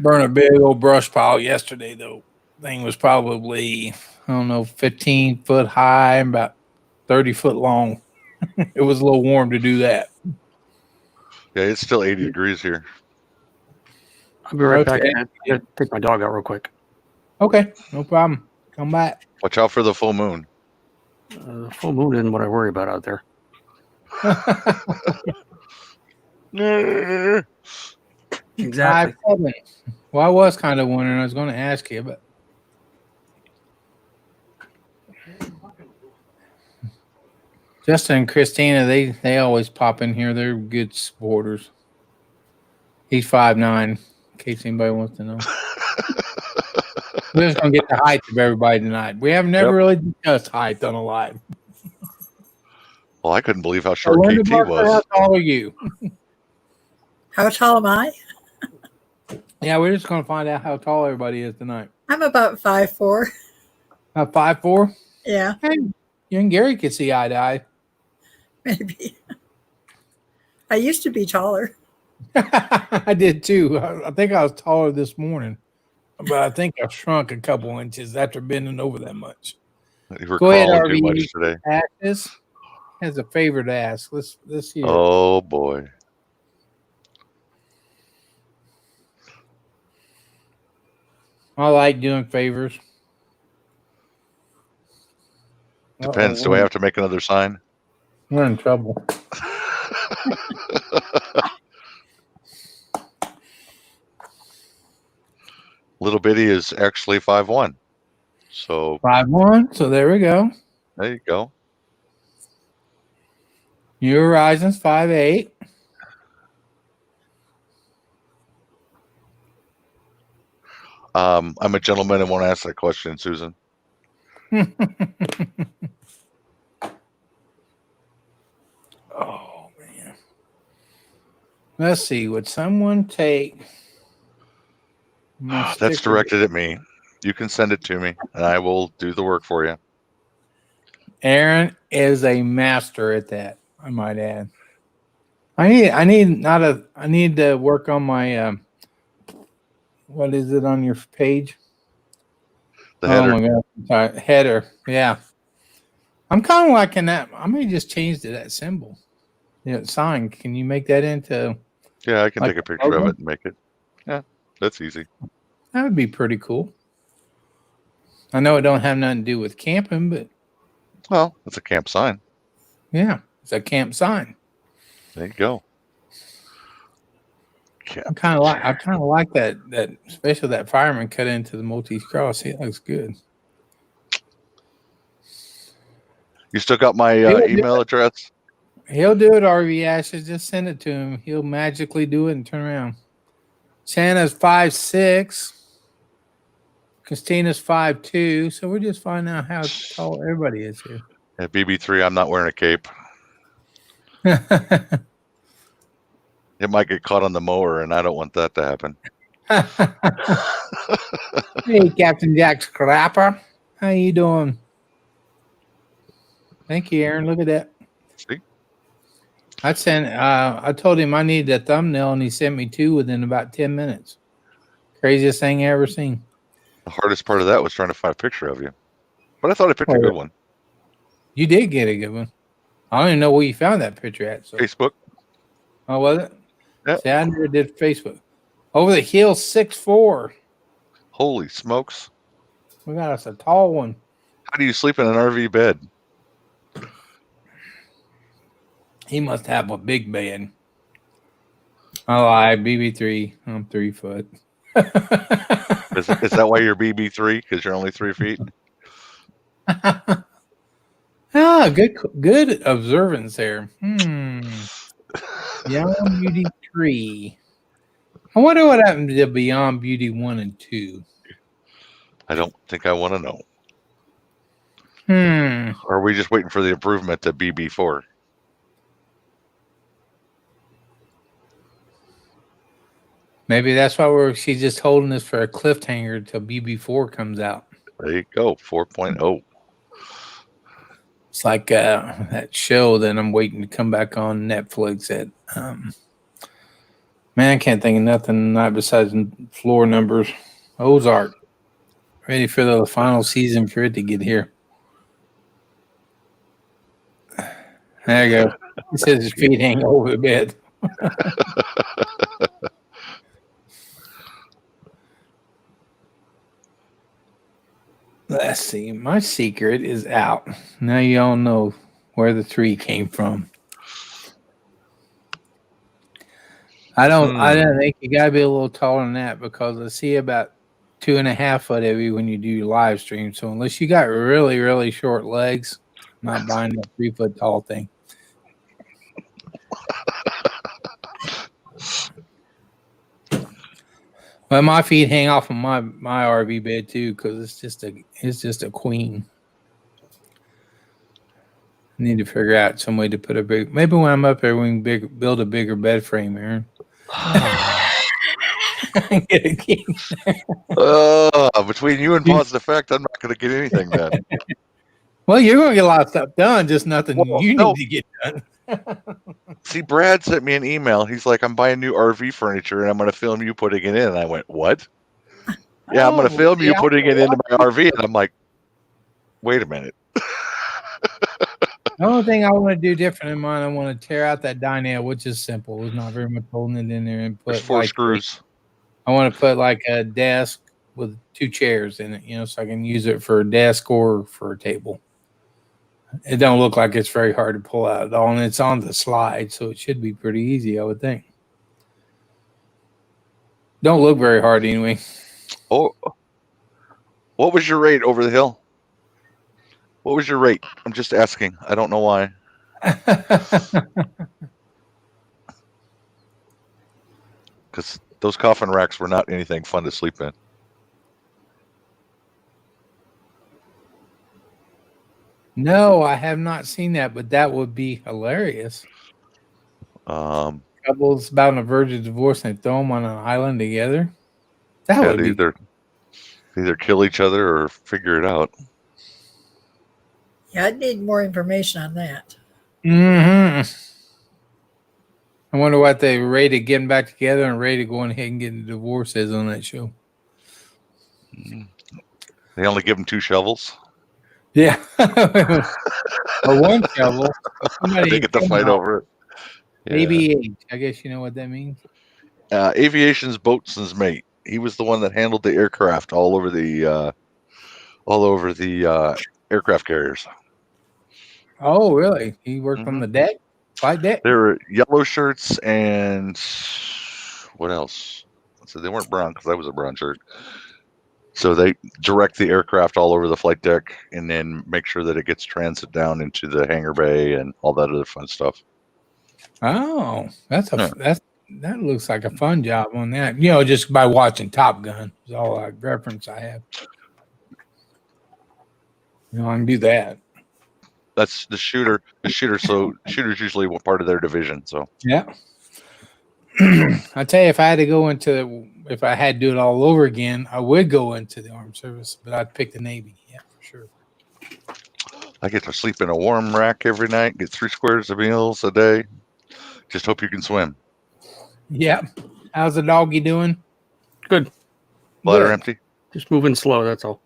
Burn a big old brush pile yesterday, though. Thing was probably, 15 foot high and about 30 foot long. It was a little warm to do that. Yeah, it's still 80 degrees here. I'll be right back. I gotta take my dog out real quick. Okay, no problem. Come back. Watch out for the full moon. Full moon isn't what I worry about out there. Exactly. Well, I was kind of wondering. I was going to ask you, but Justin and Christina, they always pop in here. They're good supporters. He's 5'9", in case anybody wants to know. We're just going to get the height of everybody tonight. We have never really discussed height on a live. Well, I couldn't believe how short KT was. How tall are you? How tall am I? Yeah, we're just going to find out how tall everybody is tonight. I'm about 5'4". 5'4"? Yeah. Hey, you and Gary could see eye to eye. Maybe. I used to be taller. I did too. I think I was taller this morning, but I think I shrunk a couple inches after bending over that much. You were Go ahead, crawling too RV. much today. Ashes has a favor to ask. Let's hear. Oh boy. I like doing favors. Depends. Do I have to make another sign? We're in trouble. Little bitty is actually 5-1. So 5-1. So there we go. there you go. Your Horizon's 5-8. I'm a gentleman and won't ask that question, Susan. Oh man. Let's see. Would someone take my That's sticker? directed at me. You can send it to me, and I will do the work for you. Aaron is a master at that, I might add. I need to work on my what is it on your page? The header. Oh my god. Sorry. Header. Yeah. I'm kind of liking that. I may just change to that symbol. Yeah, sign. Can you make that into? Yeah, I can like take a picture of logo? it and make it. Yeah, that's easy. That would be pretty cool. I know it don't have nothing to do with camping, but Well, it's a camp sign. yeah, it's a camp sign. There you go. I kind of like that especially that fireman cut into the Maltese cross. It looks good. You still got my email address? He'll do it, RV Ashes. Just send it to him. He'll magically do it and turn around. Shanna's 5'6". Christina's 5'2". So we're just finding out how tall everybody is here. At BB3, I'm not wearing a cape. It might get caught on the mower, and I don't want that to happen. Hey, Captainjack Scrapper. How you doing? Thank you, Aaron. Look at that. See? I told him I needed a thumbnail, and he sent me 2 within about 10 minutes. Craziest thing I ever seen. The hardest part of that was trying to find a picture of you. But I thought I picked a good one. You did get a good one. I don't even know where you found that picture at. So. Facebook. Oh, was it? Yeah. See, I never did Facebook. Over the hill, 6'4". Holy smokes. We got us a tall one. How do you sleep in an RV bed? He must have a big bed. I lied. BB3. I'm 3 foot. Is that why you're BB3? Because you're only 3 feet? Good observance there. Beyond Beauty 3. I wonder what happened to Beyond Beauty 1 and 2. I don't think I want to know. Or are we just waiting for the improvement to BB4? Maybe that's why she's just holding this for a cliffhanger till BB4 comes out. There you go, 4.0. It's like that show that I'm waiting to come back on Netflix at. Man, I can't think of nothing tonight besides floor numbers. Ozark. Ready for the final season for it to get here. There you go. He says his feet hang over the bed. Let's see. My secret is out. Now you all know where the 3 came from. I don't think you gotta be a little taller than that because I see about 2.5 foot of you when you do your live stream. So unless you got really, really short legs, I'm not buying that 3 foot tall thing. But my feet hang off of my RV bed too because it's just a queen. I need to figure out some way to put a big. Maybe when I'm up there, we can build a bigger bed frame, Aaron. Get a king. Between you and Positive Effect, I'm not going to get anything done. Well, you're going to get a lot of stuff done, just nothing you need to get done. See, Brad sent me an email. He's like, I'm buying new RV furniture, and I'm going to film you putting it in. And I went, what? Yeah, I'm going to film you putting it into my RV. And I'm like, wait a minute. The only thing I want to do different in mine, I want to tear out that dinette, which is simple. There's not very much holding it in there, and put 4 screws. I want to put like a desk, with 2 chairs in it, so I can use it for a desk or for a table. It don't look like it's very hard to pull out at all, and it's on the slide, so it should be pretty easy, I would think. Don't look very hard anyway. Oh, what was your rate over the hill? What was your rate? I'm just asking. I don't know why. Because those coffin racks were not anything fun to sleep in. No, I have not seen that, but that would be hilarious. Couples about on the verge of divorce and throw them on an island together. That would be either kill each other or figure it out. Yeah, I'd need more information on that. Mm-hmm. I wonder what they rated getting back together and rated going ahead and getting a divorce is on that show. They only give them 2 shovels. Yeah. Or 1 shovel. They get to fight over it. Yeah. Aviation. I guess you know what that means. Aviation's boatswain's mate. He was the one that handled the aircraft all over the aircraft carriers. Oh, really? He worked on the deck? Flight deck? They were yellow shirts and what else? So they weren't brown because I was a brown shirt. So they direct the aircraft all over the flight deck and then make sure that it gets transit down into the hangar bay and all that other fun stuff. Oh, that looks like a fun job on that. Just by watching Top Gun is all I reference I have. I can do that. That's the shooter. So shooter's usually part of their division. So yeah. I tell you, if I had to do it all over again, I would go into the armed service, but I'd pick the Navy. Yeah, for sure. I get to sleep in a warm rack every night, get 3 squares of meals a day. Just hope you can swim. Yeah. How's the doggy doing? Good. Bladder empty? Just moving slow, that's all.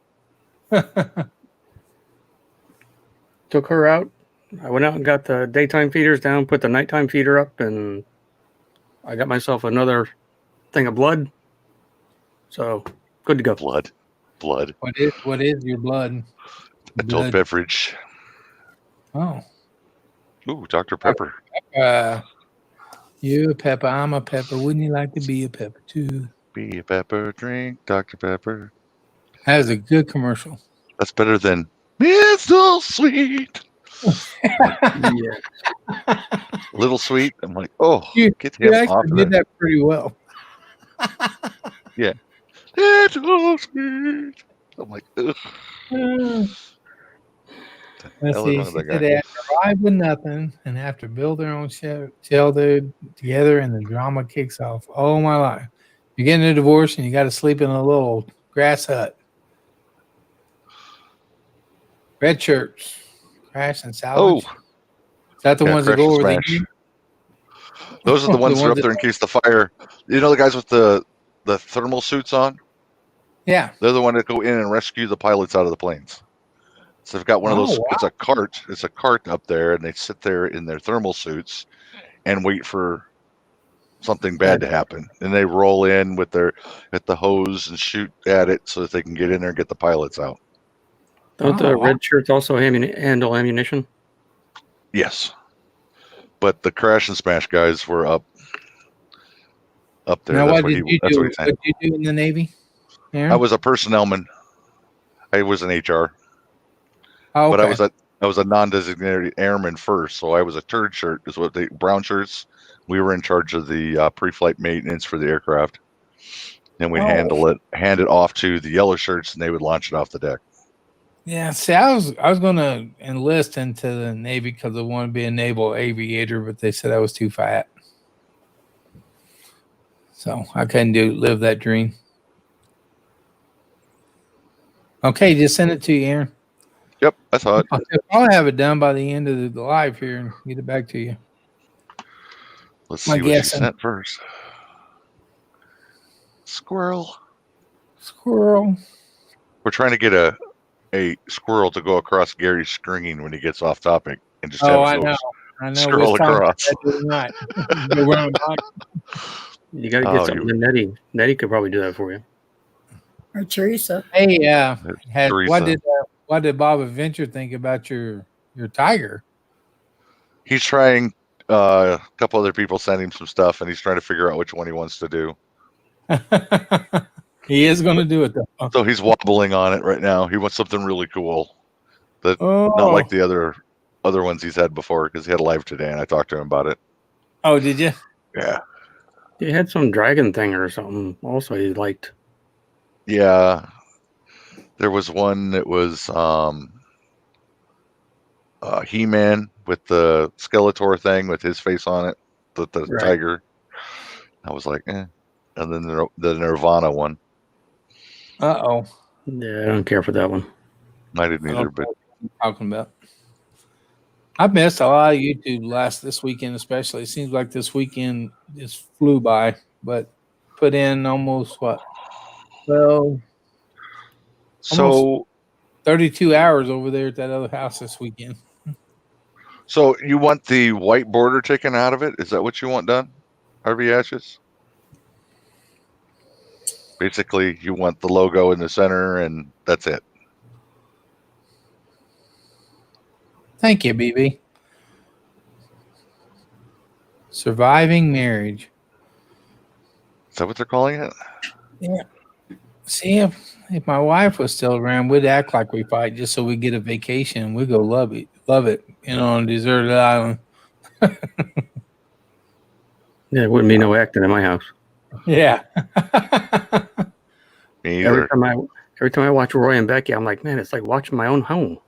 Took her out. I went out and got the daytime feeders down, put the nighttime feeder up, and I got myself another thing of blood. So, good to go. Blood. What is your blood? Adult beverage. Oh. Ooh, Dr. Pepper. You're a pepper. I'm a pepper. Wouldn't you like to be a pepper too? Be a pepper, drink Dr. Pepper. That is a good commercial. That's better than It's So Sweet. Yeah. Little Sweet. I'm like, oh, get him you off actually did that pretty well. Yeah. It's so sweet. I'm like, ugh. Let's see. She said they had to arrive with nothing and have to build their own shelter together, and the drama kicks off. Oh, my life. You're getting a divorce and you got to sleep in a little grass hut. Red shirts. Crash and Salvage. Oh. Is that the ones that go over the game? Those are the ones that are up there in case the fire. You know the guys with the thermal suits on? Yeah. They're the one that go in and rescue the pilots out of the planes. So they've got one of those. Wow. It's a cart. It's a cart up there, and they sit there in their thermal suits and wait for something bad to happen. And they roll in with the hose and shoot at it so that they can get in there and get the pilots out. Don't the red shirts also handle ammunition? Yes. But the crash and smash guys were up there. Now, what did you do? What did you do in the Navy? Aaron? I was a personnelman. I was an HR. Oh, okay. But I was a non-designated airman first, so I was a third shirt. Is what brown shirts. We were in charge of the pre-flight maintenance for the aircraft, and we hand it off to the yellow shirts, and they would launch it off the deck. Yeah, see, I was going to enlist into the Navy because I wanted to be a naval aviator, but they said I was too fat, so I couldn't live that dream. Okay, just send it to you, Aaron. Yep, I thought. I'll have it done by the end of the live here and get it back to you. Let's see what you sent first. Squirrel. We're trying to get a squirrel to go across Gary's screen when he gets off topic and just I know. Scroll across. You got to get something to Nettie. Nettie could probably do that for you. Or Teresa. Hey, Teresa. what did Bob Adventure think about your tiger? He's trying. A couple other people sent him some stuff, and he's trying to figure out which one he wants to do. He is going to do it though. So he's wobbling on it right now. He wants something really cool, not Oh, like the other ones he's had before, because he had a live today, and I talked to him about it. oh, did you? Yeah, He had some dragon thing or something. Also, he liked. yeah. There was one that was He-Man with the Skeletor thing with his face on it, the Right. tiger. I was like, eh. And then the Nirvana one. Uh-oh. Yeah, I don't care for that one. I didn't either, but What you're talking about. I've missed a lot of YouTube this weekend, especially. It seems like this weekend just flew by, but put in almost what? Well, so 32 hours over there at that other house this weekend. so you want the white border taken out of it? Is that what you want done, RV Ashes? Basically, you want the logo in the center, and that's it. Thank you, BB. Surviving marriage. Is that what they're calling it? Yeah. See, if my wife was still around, we'd act like we fight just so we get a vacation. We'd go love it, on a deserted island. Yeah, it wouldn't be no acting in my house. Yeah. Me either. Every time I watch Roy and Becky, I'm like, man, it's like watching my own home.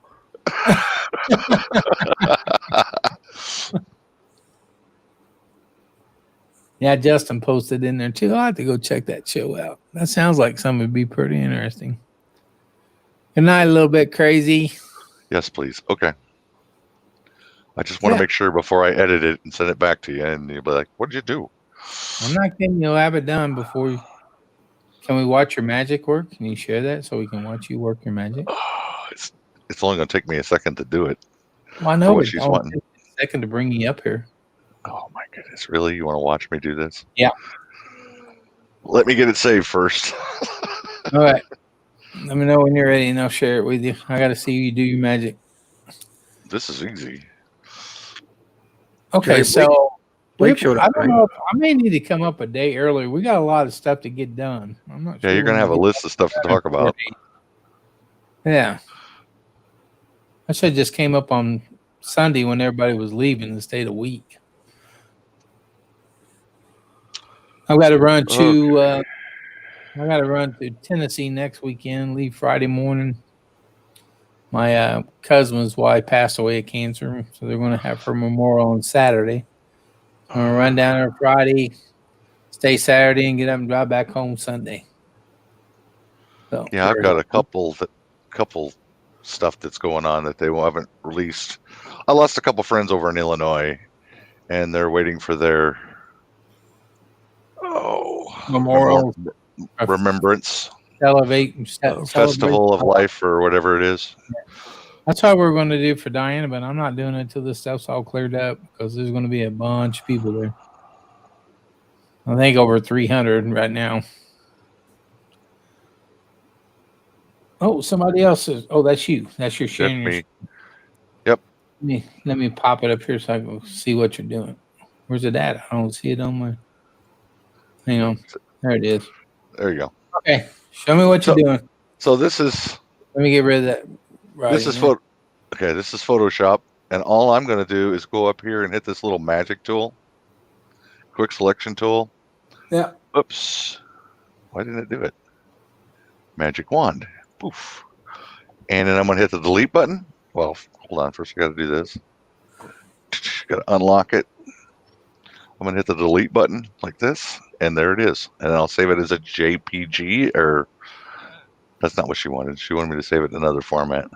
Yeah, Justin posted in there too. I'll have to go check that show out. That sounds like something would be pretty interesting. Good night, a little bit crazy. Yes, please. Okay. I just want to make sure before I edit it and send it back to you, and you'll be like, what did you do? I'm not kidding. You'll have it done before you. Can we watch your magic work? Can you share that so we can watch you work your magic? It's only going to take me a second to do it. Well, I know what it's she's only wanting. a second to bring you up here. Oh my goodness! Really? You want to watch me do this? Yeah. Let me get it saved first. All right. Let me know when you're ready, and I'll share it with you. I got to see you do your magic. This is easy. Okay, so Blake showed up. I don't know if I may need to come up a day earlier. We got a lot of stuff to get done. I'm not sure. Yeah, you're going to have a list of stuff to talk about. Yeah. I should have just came up on Sunday when everybody was leaving and stayed a week. I've got to run to I got to run to Tennessee next weekend, leave Friday morning. My cousin's wife passed away of cancer, so they're going to have her memorial on Saturday. I'm going to run down there Friday, stay Saturday, and get up and drive back home Sunday. So, yeah, I've got a couple stuff that's going on that they haven't released. I lost a couple friends over in Illinois, and they're waiting for their memorial remembrance festival of life or whatever it is. That's what we're going to do for Diana, but I'm not doing it until this stuff's all cleared up because there's going to be a bunch of people there. I think over 300 right now. Oh, somebody else is. Oh, that's you. That's your sharing. That's me. Yep. Let me pop it up here so I can see what you're doing. Where's it at? I don't see it on my. Hang on. There it is. There you go. Okay. Show me what you're doing. So this is. Let me get rid of that. Right. This is This is Photoshop, and all I'm going to do is go up here and hit this little magic tool, quick selection tool. Yeah. Oops. Why didn't it do it? Magic wand. Poof. And then I'm going to hit the delete button. Well, hold on. First, I got to do this. Got to unlock it. I'm going to hit the delete button like this, and there it is. And I'll save it as a JPG, or that's not what she wanted. She wanted me to save it in another format.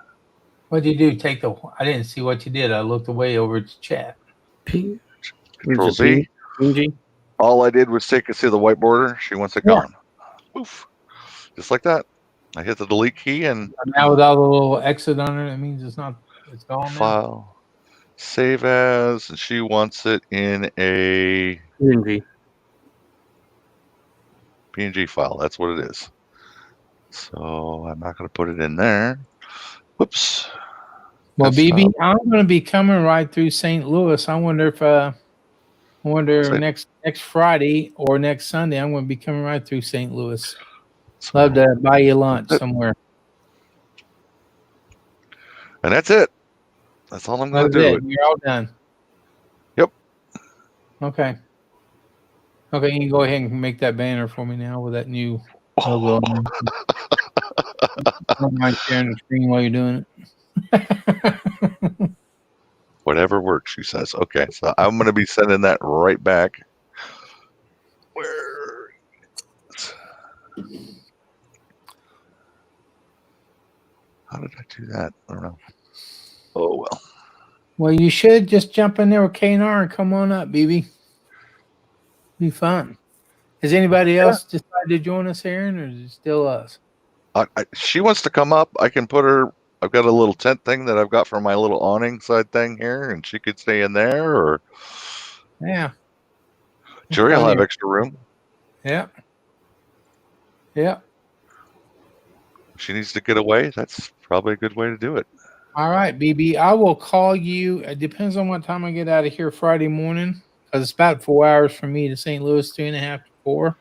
What did you do? I didn't see what you did. I looked away over to chat. Control Z. All I did was see the white border. She wants it gone. Oof. Just like that. I hit the delete key, and now with all the little exit on it, it means it's gone. File. Now. Save as, and she wants it in a PNG file. That's what it is. So I'm not going to put it in there. Whoops. Well, Desktop. BB, I'm going to be coming right through St. Louis. I wonder if next Friday or next Sunday I'm going to be coming right through St. Louis. Love to buy you lunch somewhere. And that's it. That's all I'm going to do. You're all done. Yep. Okay. Okay, you can go ahead and make that banner for me now with that new logo. I don't mind sharing the screen while you're doing it. Whatever works, she says. Okay, so I'm going to be sending that right back. Where? How did I do that? I don't know. Oh, well. Well, you should just jump in there with K&R and come on up, BB. Be fun. Has anybody else decided to join us, Aaron, or is it still us? She wants to come up. I can put her. I've got a little tent thing that I've got for my little awning side thing here, and she could stay in there. Or yeah, Jerry will have extra room. Yeah. Yeah. If she needs to get away, that's probably a good way to do it. All right, BB. I will call you. It depends on what time I get out of here Friday morning, because it's about 4 hours from me to St. Louis, 3.5 to 4.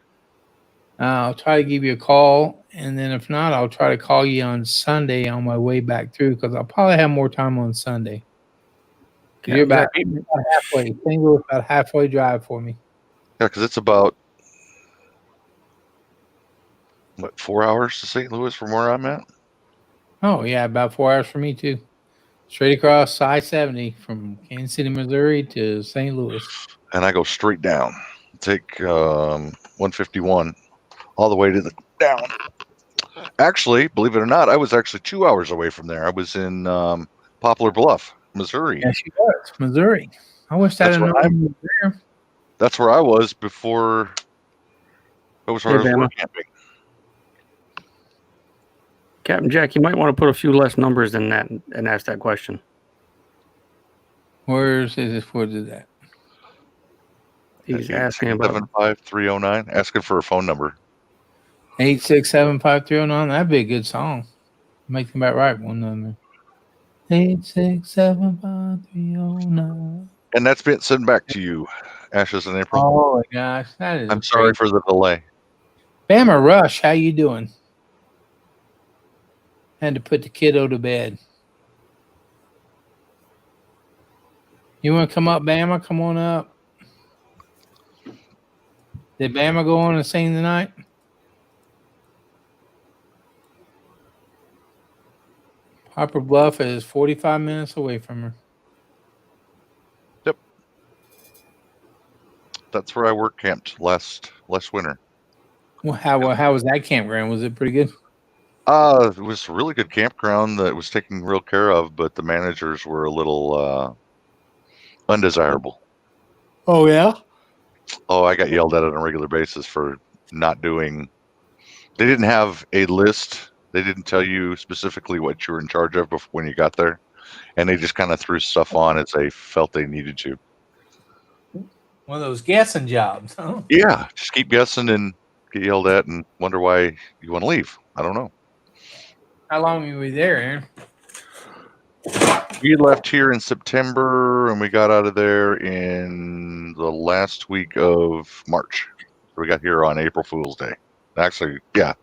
I'll try to give you a call, and then if not, I'll try to call you on Sunday on my way back through, because I'll probably have more time on Sunday. Yeah, You're about halfway. St. Louis about halfway drive for me. Yeah, because it's about 4 hours to St. Louis from where I'm at. Oh yeah, about 4 hours for me too. Straight across I-70 from Kansas City, Missouri to St. Louis. And I go straight down. Take 151 all the way to the down. Actually, believe it or not, I was actually 2 hours away from there. I was in Poplar Bluff, Missouri. Yes, you was Missouri. I wish that had known there. That's where I was before. That was where I was work camping. Captainjack, you might want to put a few less numbers than that and ask that question. Where's that? He's asking about 75309. Asking for a phone number. 8675309. That'd be a good song. Make them about right one number. 8675309. And that's been sent back to you, Ashes in April. Oh my gosh, that is. I'm sorry for the delay. Bama Rush, how you doing? Had to put the kiddo to bed. You want to come up, Bama? Come on up. Did Bama go on and sing tonight? Poplar Bluff is 45 minutes away from her. Yep. That's where I work camped last winter. Well, how was that campground? Was it pretty good? It was a really good campground that was taken real care of, but the managers were a little undesirable. Oh, yeah? Oh, I got yelled at on a regular basis for not doing. They didn't have a list. They didn't tell you specifically what you were in charge of before, when you got there. And they just kind of threw stuff on as they felt they needed to. One of those guessing jobs, huh? Yeah, just keep guessing and get yelled at and wonder why you want to leave. I don't know. How long were we there, Aaron? We left here in September and we got out of there in the last week of March. We got here on April Fool's Day. Actually, yeah.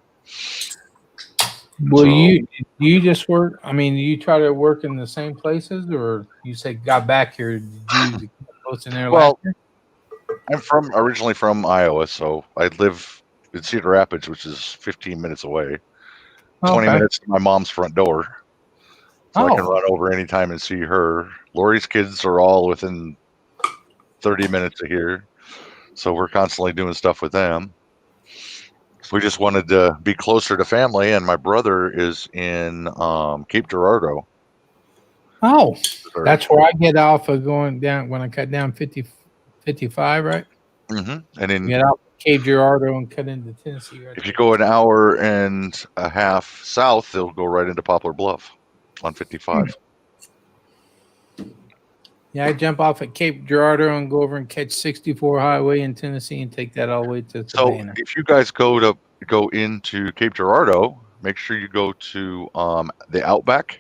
Well, you just work? I mean, do you try to work in the same places, or you say got back here? Did you post in there last year? I'm originally from Iowa, so I live in Cedar Rapids, which is 15 minutes away. 20 minutes to my mom's front door. So I can run over anytime and see her. Lori's kids are all within 30 minutes of here. So we're constantly doing stuff with them. We just wanted to be closer to family, and my brother is in Cape Girardeau. Oh, that's where I get off of going down when I cut down 55, right? Mm-hmm. And then get out Cape Girardeau and cut into Tennessee. If you go an hour and a half south, they'll go right into Poplar Bluff on 55. Yeah, I jump off at Cape Girardeau and go over and catch 64 highway in Tennessee and take that all the way to Savannah. So if you guys go into Cape Girardeau, make sure you go to the Outback.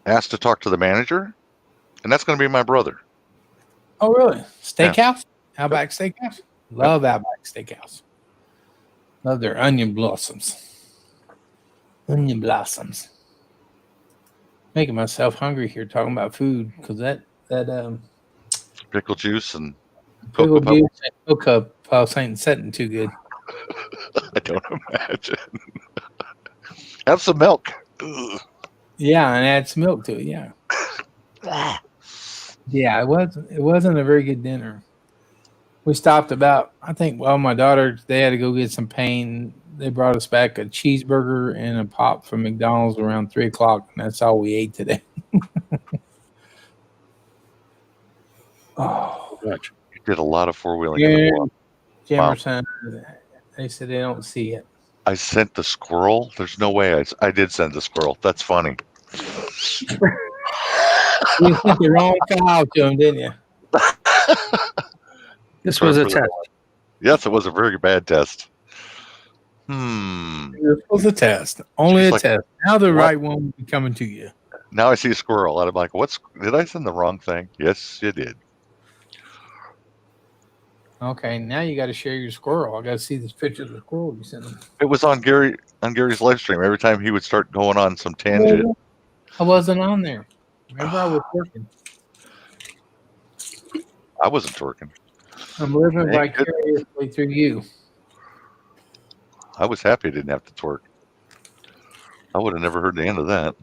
Ask to talk to the manager, and that's going to be my brother. Oh, really? Steakhouse? Outback Steakhouse? Love Outback Steakhouse. Love their onion blossoms. Onion blossoms. Making myself hungry here talking about food because that Pickle juice and pickle Cocoa juice and cocoa puffs ain't setting too good. I don't imagine. Have some milk. Ugh. Yeah, and add some milk to it. Yeah. Yeah, it wasn't a very good dinner. We stopped my daughter, they had to go get some pain. They brought us back a cheeseburger and a pop from McDonald's around 3:00, and that's all we ate today. Oh, You did a lot of four-wheeling. Jamerson, they said they don't see it. I sent the squirrel. There's no way I did send the squirrel. That's funny. You sent the wrong file to him, didn't you? This was a test. Yes, it was a very bad test. This was a test. Only a test. Now the right one will be coming to you. Now I see a squirrel, and I'm like, did I send the wrong thing? Yes, you did. Okay, now you got to share your squirrel. I got to see this picture of the squirrel you sent him. It was on Gary's live stream. Every time he would start going on some tangent. I wasn't on there. Remember, I was working. I wasn't twerking. I'm living vicariously through you. I was happy I didn't have to twerk. I would have never heard the end of that.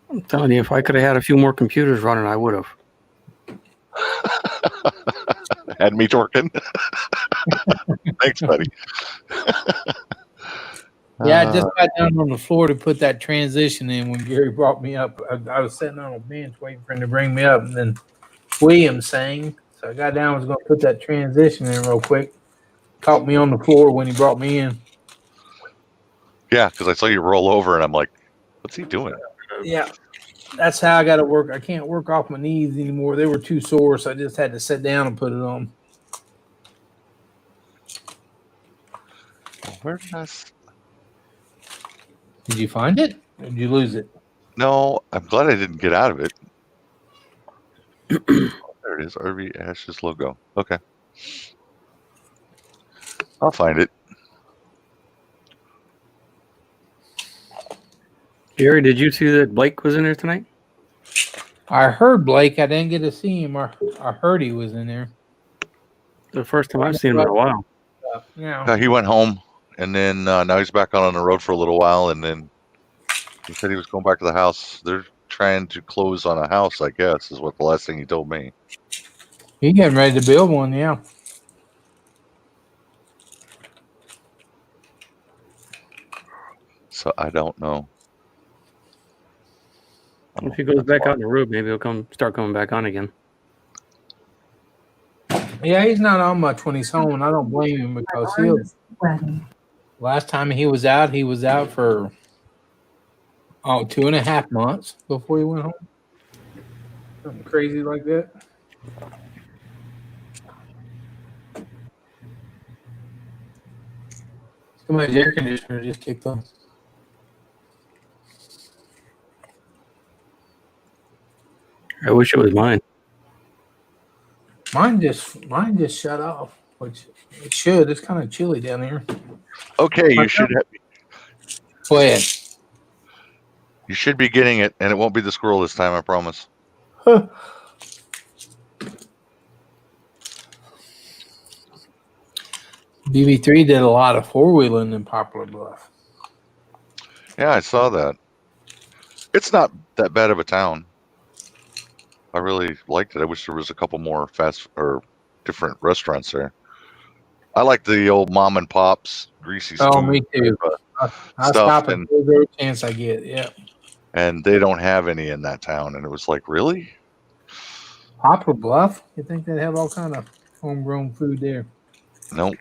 I'm telling you, if I could have had a few more computers running, I would have. Had me twerking. Thanks, buddy. Yeah, I just got down on the floor to put that transition in when Gary brought me up. I was sitting on a bench waiting for him to bring me up, and then William sang. So I got down, was going to put that transition in real quick. Caught me on the floor when he brought me in. Yeah, because I saw you roll over, and I'm like, what's he doing? Yeah, that's how I got to work. I can't work off my knees anymore. They were too sore, so I just had to sit down and put it on. Where did I... Did you find it? Or did you lose it? No, I'm glad I didn't get out of it. There it is, RV Ashes logo. Okay. I'll find it. Gary, did you see that Blake was in there tonight? I heard Blake. I didn't get to see him. I heard he was in there. The first time I've seen him in a while. Yeah. He went home, and then now he's back on the road for a little while, and then he said he was going back to the house. They're trying to close on a house, I guess, is what the last thing he told me. He getting ready to build one, yeah. So I don't know. If he goes back out in the road, maybe he'll start coming back on again. Yeah, he's not on much when he's home, and I don't blame him because last time he was out for 2.5 months before he went home. Something crazy like that. Somebody's air conditioner just kicked on. I wish it was mine. Mine just shut off, which it should. It's kind of chilly down here. Okay, you should have, Go ahead. you should be getting it, and it won't be the squirrel this time, I promise. BB3 did a lot of four-wheeling in Poplar Bluff. Yeah, I saw that. It's not that bad of a town. I really liked it. I wish there was a couple more fast or different restaurants there. I like the old mom and pops, greasy spoon. Oh, me too. I stop at every chance I get. Yeah. And they don't have any in that town. And it was like, really? Poplar Bluff? You think they'd have all kind of homegrown food there? Nope.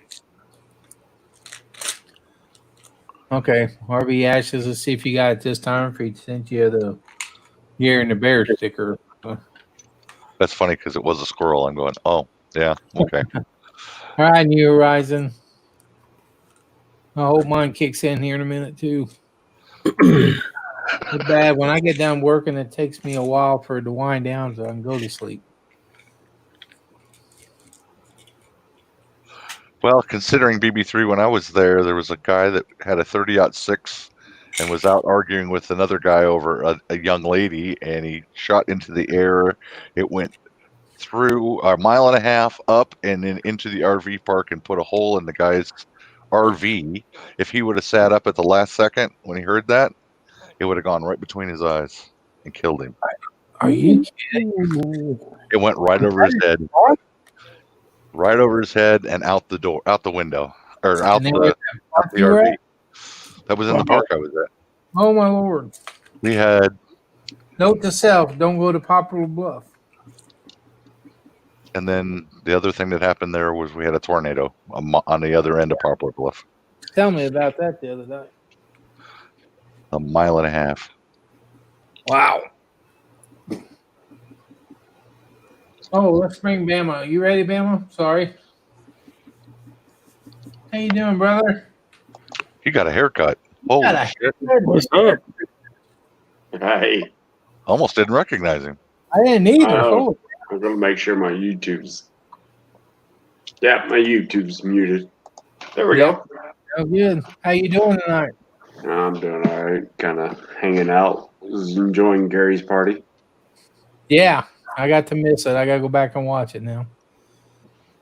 Okay, Harvey Ashes. Let's see if you got it this time. If he sent you the Gary and the Bear sticker. That's funny because it was a squirrel. I'm going, oh, yeah, okay. All right, New Horizon. I hope mine kicks in here in a minute, too. It's bad. When I get done working, it takes me a while for it to wind down so I can go to sleep. Well, considering BB3, when I was there was a guy that had a 30-06 and was out arguing with another guy over a young lady, and he shot into the air. It went through a mile and a half up and then into the RV park and put a hole in the guy's RV. If he would have sat up at the last second when he heard that, it would have gone right between his eyes and killed him. Are you kidding? It went right over his head. Right over his head and out the door, out the window, or out the RV. That was in the park I was at. Oh my Lord! We had. Note to self: don't go to Poplar Bluff. And then the other thing that happened there was we had a tornado on the other end of Poplar Bluff. Tell me about that the other day. A mile and a half. Wow. Oh, let's bring Bama. You ready, Bama? Sorry. How you doing, brother? He got a haircut. Holy shit. What's up? Hey, Almost didn't recognize him. I didn't either. Oh. I'm gonna make sure my YouTube's. Yeah, my YouTube's muted. There we go. Oh, good. How you doing tonight? I'm doing all right. Kind of hanging out, just enjoying Gary's party. Yeah, I got to miss it. I got to go back and watch it now.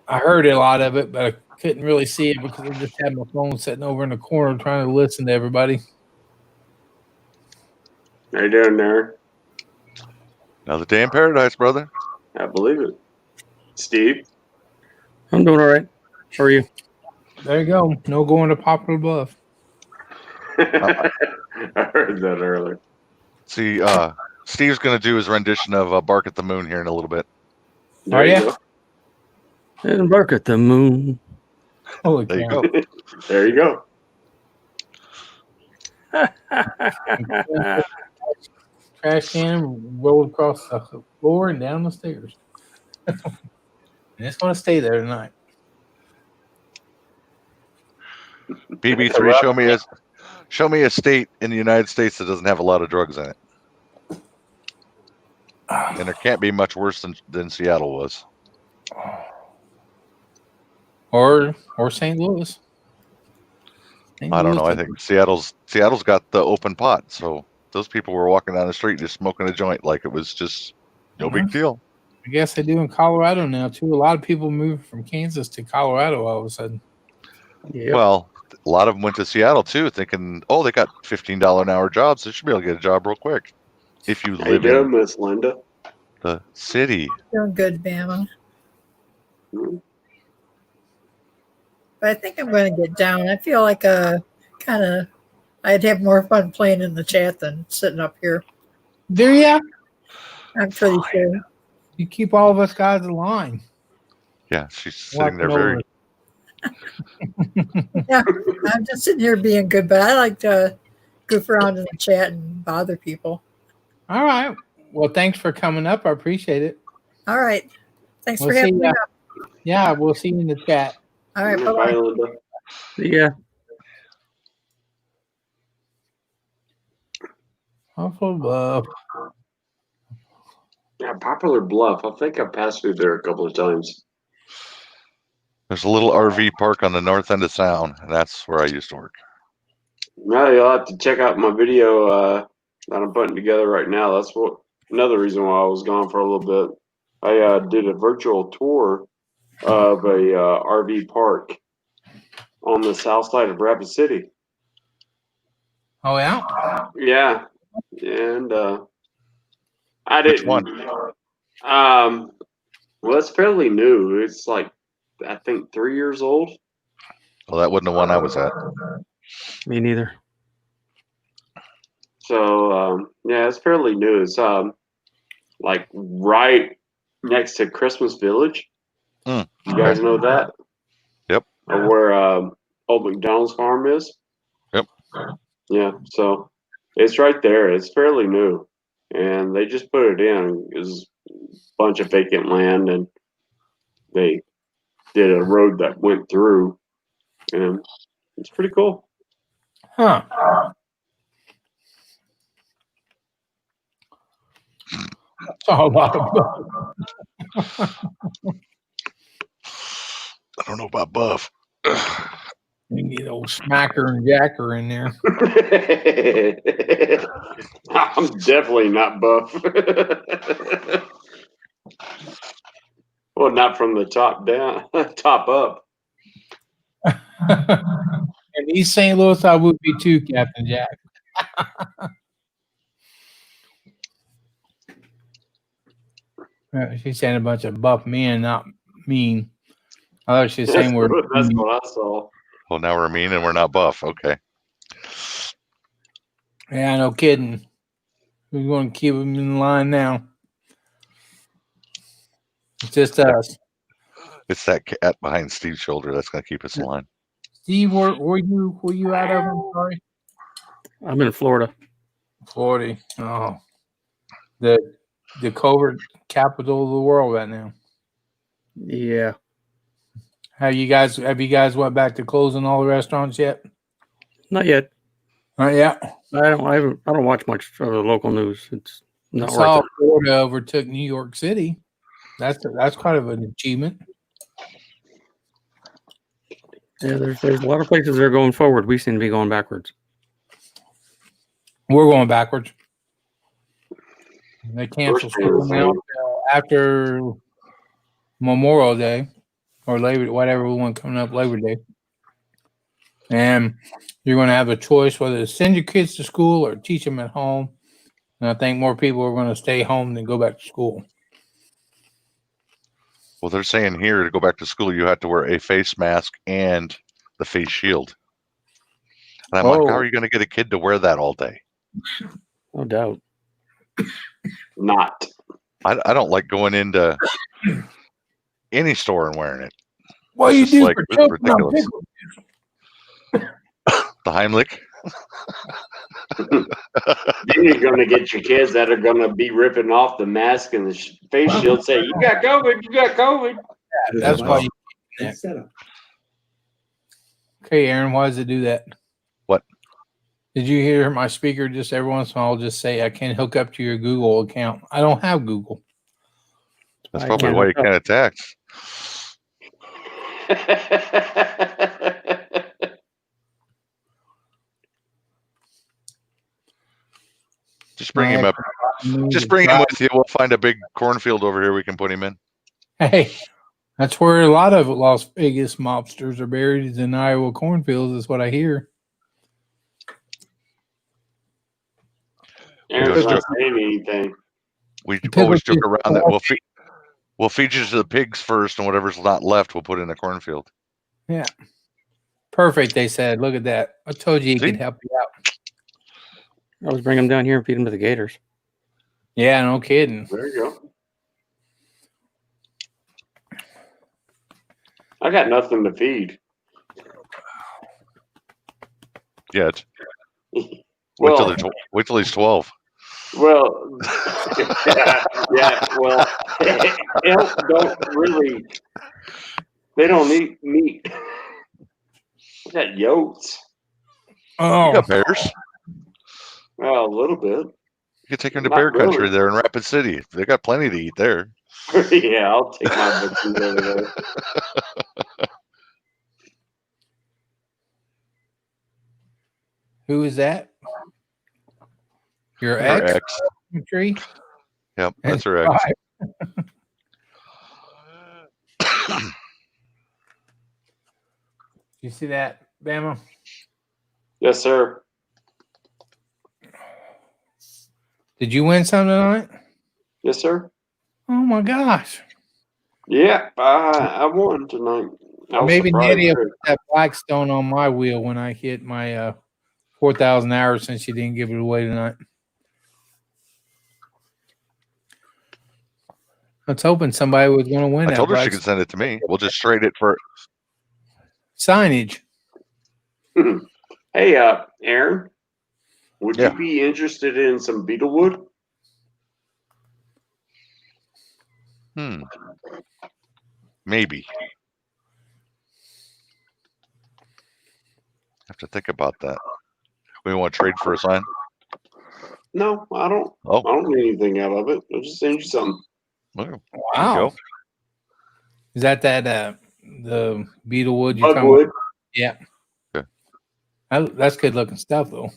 I heard a lot of it, but I couldn't really see it because I just had my phone sitting over in the corner trying to listen to everybody. How you doing there? Another day in paradise, brother. I believe it. Steve? I'm doing all right. How are you? There you go. No going to Poplar Bluff. I heard that earlier. See, Steve's going to do his rendition of Bark at the Moon here in a little bit. There Are you ya? go. And bark at the moon. Holy There you cow. go. There you go. Trash can rolled across the floor and down the stairs. And it's going to stay there tonight. BB3, show me a state in the United States that doesn't have a lot of drugs in it. And there can't be much worse than Seattle was. Or St. Louis. I don't know. I think Seattle's got the open pot, so those people were walking down the street just smoking a joint like it was just no big deal. I guess they do in Colorado now too. A lot of people moved from Kansas to Colorado all of a sudden. Yep. Well, a lot of them went to Seattle too, thinking, "Oh, they got $15 an hour jobs. They should be able to get a job real quick." If you How you live doing, in Miss Linda? the city, Doing good, Bama. Hmm. But I think I'm going to get down. I feel like I'd have more fun playing in the chat than sitting up here. Do ya? I'm pretty sure. You keep all of us guys in line. yeah, she's sitting there Watching very. over. Yeah, I'm just sitting here being good, but I like to goof around in the chat and bother people. All right. Well, thanks for coming up. I appreciate it. All right. Thanks We'll for having see me ya. up. Yeah, we'll see you in the chat. All right. Bye, Bye-bye. Linda. Yeah. Awful love. Yeah, Popular Bluff. I think I passed through there a couple of times. There's a little RV park on the north end of town, and that's where I used to work. Now you'll have to check out my video that I'm putting together right now. That's another reason why I was gone for a little bit. I did a virtual tour of a RV park on the south side of Rapid City. Oh, yeah? Yeah, and I Which didn't. one? Well, it's fairly new. It's like I think 3 years old. Well, that wasn't the one I was at. Me neither. So yeah, it's fairly new. It's like right next to Christmas Village. Mm, You guys know that? Yep. Or where Old McDonald's farm is? Yep. Yeah, so it's right there. It's fairly new. And they just put it in. It was a bunch of vacant land, and they did a road that went through. And it's pretty cool. Huh. Saw a lot of buff. I don't know about buff. You get old smacker and jacker in there. I'm definitely not buff. Well, not from the top down, top up. In East St. Louis, I would be too, Captain Jack. She's saying a bunch of buff men, not mean. I thought she was saying we're. That's what I saw. Well, now we're mean and we're not buff. Okay. Yeah, no kidding. We're going to keep them in line now. It's just us. It's that cat behind Steve's shoulder that's going to keep us in line. Steve, where you out of? I'm sorry. I'm in Florida. Florida. Oh, the covert capital of the world right now. Yeah. Have you guys went back to closing all the restaurants yet? Not yet. Not yet. I don't watch much of the local news. It's not I worth saw it. Florida overtook New York City. That's kind of an achievement. Yeah, there's a lot of places that are going forward. We seem to be going backwards. We're going backwards. They canceled school now after Memorial Day or Labor, whatever one coming up, Labor Day. And you're going to have a choice whether to send your kids to school or teach them at home. And I think more people are going to stay home than go back to school. Well, they're saying here to go back to school, you have to wear a face mask and the face shield. And I'm like, how are you going to get a kid to wear that all day? No doubt. Not. I don't like going into any store and wearing it. What It's you just do like for ridiculous. The Heimlich. Then you're going to get your kids that are going to be ripping off the mask and the face shield, say, "You got COVID. You got COVID." That's why you set up. Okay, Aaron, why does it do that? What? Did you hear my speaker just every once in a while just say, I can't hook up to your Google account? I don't have Google. That's probably why you can't attack. Just bring him up. Just bring him with you. We'll find a big cornfield over here we can put him in. Hey, that's where a lot of Las Vegas mobsters are buried, is in Iowa cornfields, is what I hear. Aaron's not saying anything. We always joke around that we'll feed you to the pigs first, and whatever's not left, we'll put in a cornfield. Yeah. Perfect, they said. Look at that. I told you he could help you out. I was bringing them down here and feed them to the gators. Yeah, no kidding. There you go. I got nothing to feed. Yet. Well, wait till he's 12. Well, yeah. Well, elk don't really. They don't eat meat. I got yotes. Oh, you got bears. Well, a little bit. You can take them to bear country there in Rapid City. They got plenty to eat there. Yeah, I'll take my butchers over there. Who is that? Your ex? Tree? Yep, that's her ex. You see that, Bama? Yes, sir. Did you win something tonight? Yes, sir. Oh my gosh! Yeah, I won tonight. Maybe Nettie will put that Blackstone on my wheel when I hit my 4,000 hours, since she didn't give it away tonight. I was hoping somebody was going to win. I told her she could send it to me. We'll just trade it for signage. Hey, Aaron, would you be interested in some beetlewood? Maybe. Have to think about that. We want to trade for a sign? No, I don't. Oh, I don't need anything out of it. I'll just send you something. well, Wow. Is that the beetlewood you're talking Bugwood. about? Yeah. Okay. That's good looking stuff, though.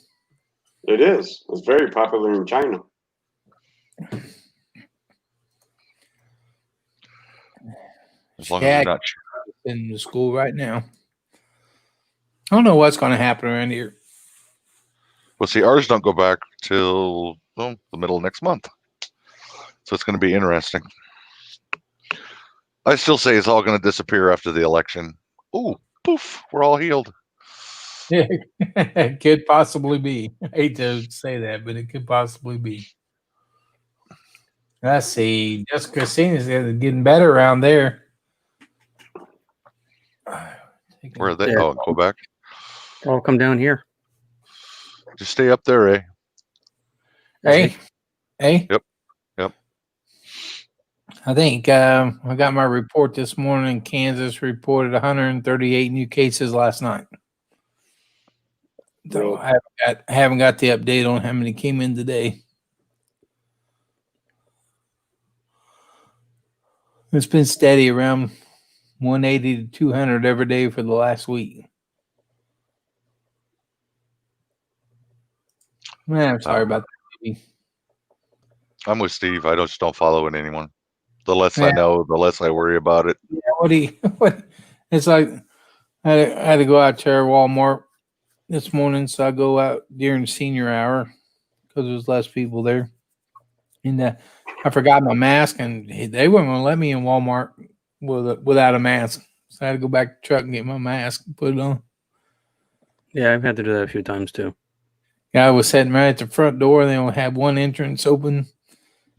It is. It's very popular in China. as long as you're not. In the school right now. I don't know what's going to happen around here. Well, see, ours don't go back till the middle of next month, so it's going to be interesting. I still say it's all going to disappear after the election. Ooh, poof, we're all healed. Yeah, it could possibly be. I hate to say that, but it could possibly be. Let's see. Jessica Christina's getting better around there. Where are they? Yeah. Oh, go back. All come down here. Just stay up there, eh? Hey, hey. Yep. I think I got my report this morning. Kansas reported 138 new cases last night. So Really? I haven't got the update on how many came in today. It's been steady around 180 to 200 every day for the last week. Man, I'm sorry about that. I'm with Steve. I just don't follow it anymore. The less Yeah. I know, the less I worry about it. Yeah, what? It's like I had to go out to Walmart this morning, so I go out during senior hour because there's less people there. And I forgot my mask, and they weren't going to let me in Walmart without a mask. So I had to go back to the truck and get my mask and put it on. Yeah, I've had to do that a few times too. Guy was sitting right at the front door. They only had one entrance open,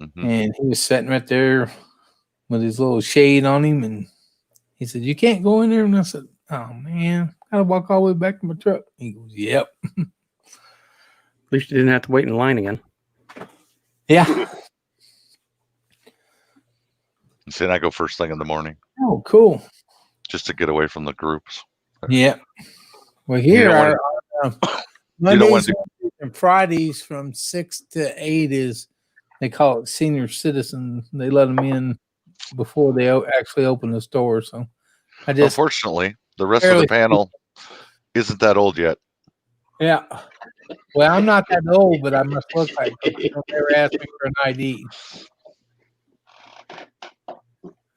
Mhm. and he was sitting right there with his little shade on him. And he said, "You can't go in there." And I said, "Oh man, I gotta walk all the way back to my truck." He goes, "Yep." At least you didn't have to wait in line again. Yeah. See, I go first thing in the morning Oh, cool. just to get away from the groups. Yeah. Well, You here don't our wanna- Mondays, want to- Wednesdays, and Fridays from 6 to 8 is they call it senior citizen. They let them in before they actually open the store. So I just Unfortunately, the rest of barely the panel isn't that old yet. yeah. Well, I'm not that old, but I must look like it. They don't ever ask me for an ID.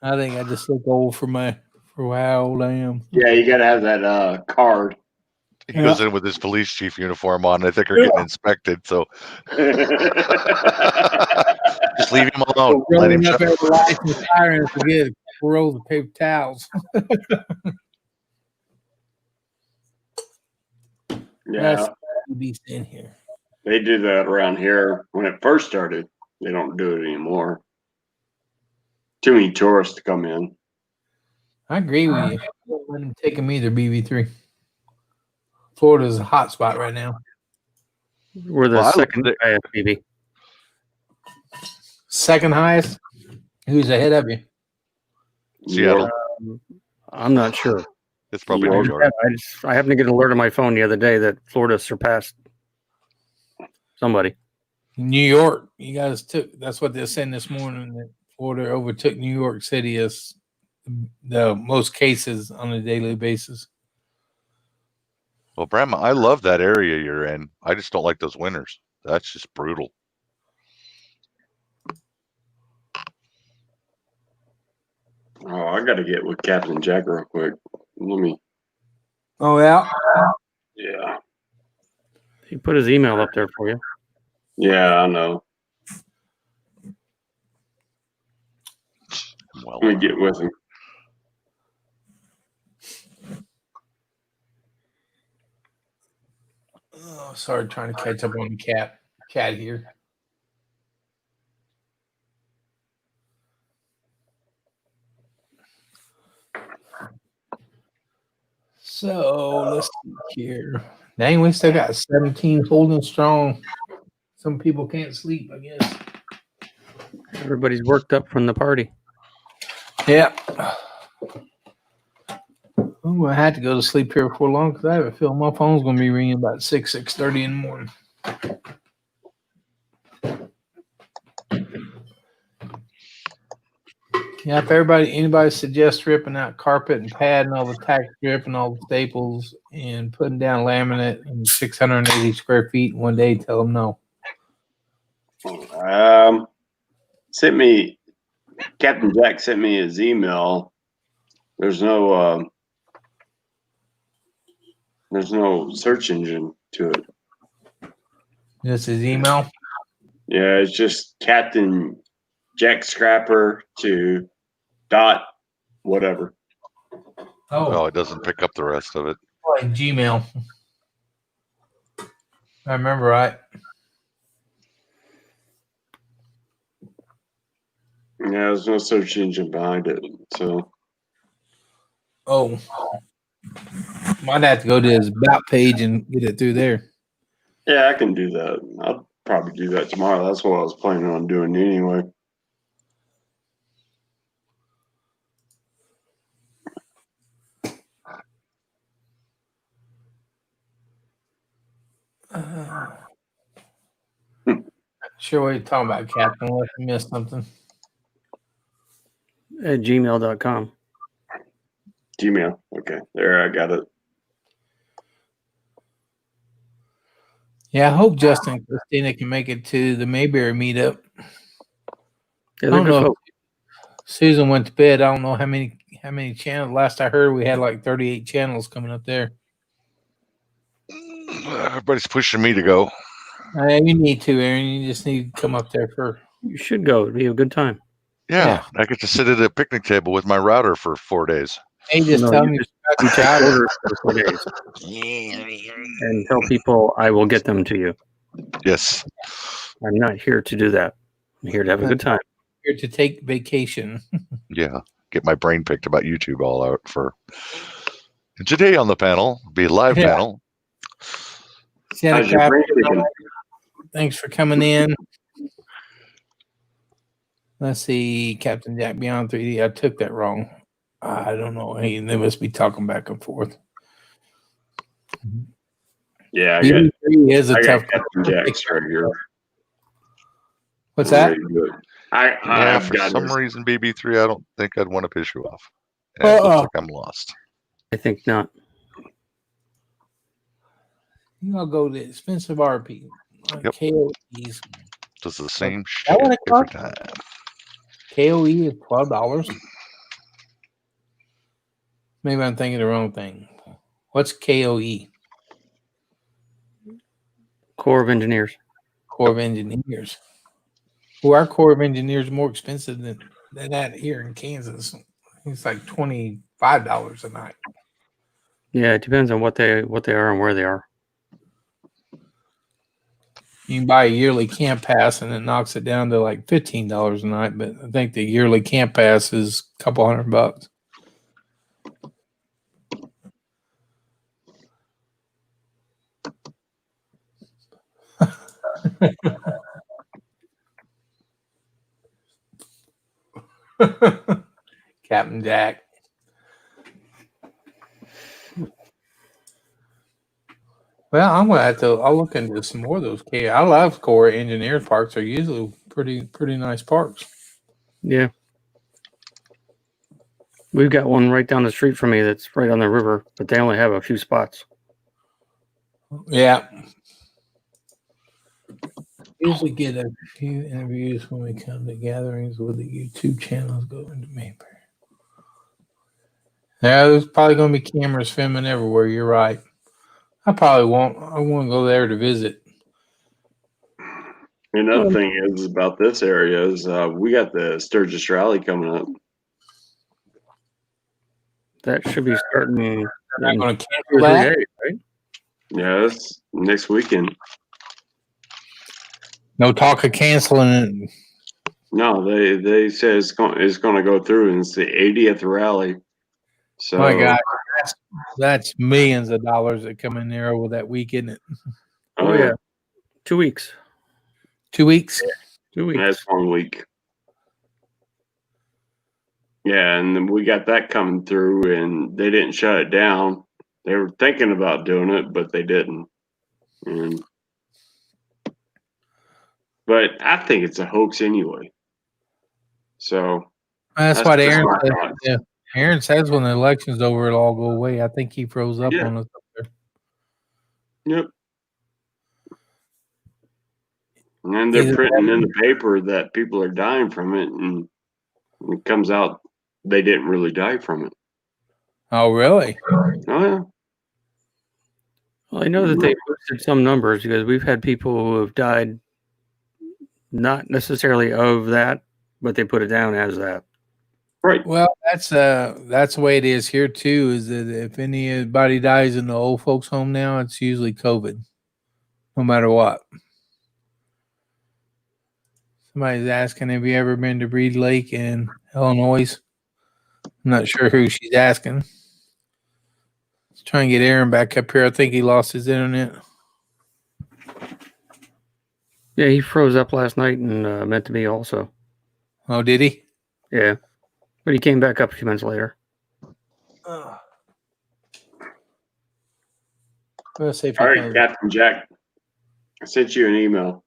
I think I just look old for how old I am. Yeah, you got to have that card. He goes in with his police chief uniform on. I think are getting inspected. So just leave him alone. Let him Rolling up shut. every license sirens to get a couple rolls of paper towels. Yeah, That's beast in here. they do that around here when it first started. They don't do it anymore. Too many tourists to come in. I agree with you. I don't let them take them either, BB3. Florida's a hot spot right now. We're the Well, I second looked IFBB. Second highest. Who's ahead of you? Seattle. I'm not sure. It's probably New New York. York. I happened to get an alert on my phone the other day that Florida surpassed somebody. New York. You guys that's what they're saying this morning, that Florida overtook New York City as the most cases on a daily basis. Well, Brahma, I love that area you're in. I just don't like those winters. That's just brutal. Oh, I got to get with Captainjack real quick. Let me. Oh, yeah. Yeah. He put his email up there for you. Yeah, I know. Well, Let me get with him. Oh, sorry, trying to catch up on the cat here. So let's see here. Dang, we still got 17 holding strong. Some people can't sleep, I guess. Everybody's worked up from the party. Yeah. Oh, I had to go to sleep here for long because I have a feeling my phone's going to be ringing about 6:30 in the morning. Yeah, if anybody suggests ripping out carpet and pad and all the tack strip and all the staples and putting down laminate and 680 square feet in one day, tell them no. Captain Jack sent me his email. There's no search engine to it. This is email. Yeah, it's just Captainjack Scrapper to dot whatever. Oh, it doesn't pick up the rest of it. Like Gmail. I remember right. Yeah, there's no search engine behind it. So Oh, might have to go to his about page and get it through there. yeah, I can do that. I'll probably do that tomorrow. That's what I was planning on doing anyway. Sure what you're talking about, Captain, unless you missed something. At gmail.com. Gmail. Okay, there, I got it. Yeah, I hope Justin and Christina can make it to the Mayberry meetup. Yeah, I don't they're good know. folks. Susan went to bed. I don't know how many channels. Last I heard, we had like 38 channels coming up there. Everybody's pushing me to go. You need to, Aaron. You just need to come up there for. You should go. It'd be a good time. Yeah, I get to sit at a picnic table with my router for 4 days. Hey, just No, tell you me. You take orders for 4 days and tell people I will get them to you. Yes. I'm not here to do that. I'm here to have a good time. Here to take vacation. Yeah. Get my brain picked about YouTube all out for. And today on the panel, be a live panel. Santa How's your Crap, brain picking? thanks for coming in. Let's see, Captain Jack Beyond 3D. I took that wrong. I don't know. Hey, they must be talking back and forth. Yeah, BB3 is a I tough. got Captain Jack's right here. What's I'm that? ready to do it. Yeah, I've for got some his. reason, BB3, I don't think I'd want to piss you off. And it looks like I'm lost. I think not. You gonna go to expensive RP. Yep. KOEs. Does the same That shit what it every costs? time. KOE is $12. Maybe I'm thinking the wrong thing. What's KOE? Corps of Engineers. Corps of Engineers. Well, our Corps of Engineers are more expensive than that here in Kansas. It's like $25 a night. Yeah, it depends on what they are and where they are. You can buy a yearly camp pass and it knocks it down to like $15 a night, but I think the yearly camp pass is a couple $100. Captain Jack. Well, I'm gonna have to. I'll look into some more of those. I love Corps engineer parks. They're usually pretty nice parks. Yeah. We've got one right down the street from me that's right on the river, but they only have a few spots. Yeah. Usually get a few interviews when we come to gatherings with the YouTube channels going to Mayberry. Yeah, there's probably going to be cameras filming everywhere. You're right. I probably won't. I want to go there to visit. Another thing is about this area is we got the Sturgis Rally coming up. That should be starting in They're not going to 2 cancel or 3 that. days, right? Yeah, it's next weekend. No talk of canceling it. No, they say it's going to go through, and it's the 80th rally. So My God, that's millions of dollars that come in there over that week, isn't it? Oh yeah. 2 weeks. 2 weeks. 2 weeks. That's 1 week. Yeah, and then we got that coming through, and they didn't shut it down. They were thinking about doing it, but they didn't. But I think it's a hoax anyway. So That's That's what just Aaron my says. thoughts. Yeah. Aaron says when the election's over, it'll all go away. I think he froze up Yeah. on us up there. Yep. And then they're printing in the paper that people are dying from it, and it comes out they didn't really die from it. Oh, really? Oh yeah. Well, I know that they posted some numbers because we've had people who have died not necessarily of that, but they put it down as that. Right. Well, that's the way it is here too. Is that if anybody dies in the old folks' home now, it's usually COVID, no matter what. Somebody's asking, have you ever been to Reed Lake in Illinois? I'm not sure who she's asking. Let's try and get Aaron back up here. I think he lost his internet. Yeah, he froze up last night and meant to be also. Oh, did he? Yeah, but he came back up a few minutes later. We'll see if All he right, comes. Captain Jack. I sent you an email.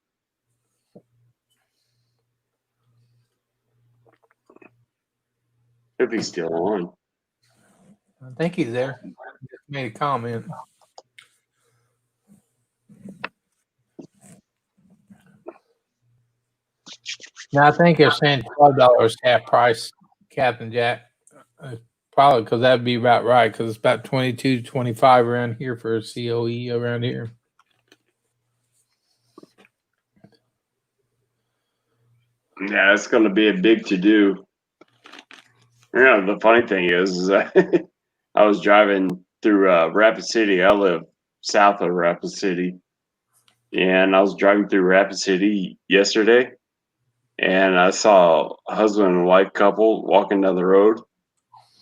If he's still on. I think he's there. He just made a comment. Now I think they're saying $12 half price, Captain Jack. Probably because that'd be about right because it's about 22 to 25 around here for a COE around here. Yeah, it's going to be a big to do. You know, the funny thing is I was driving through Rapid City. I live south of Rapid City. And I was driving through Rapid City yesterday. And I saw a husband and wife couple walking down the road.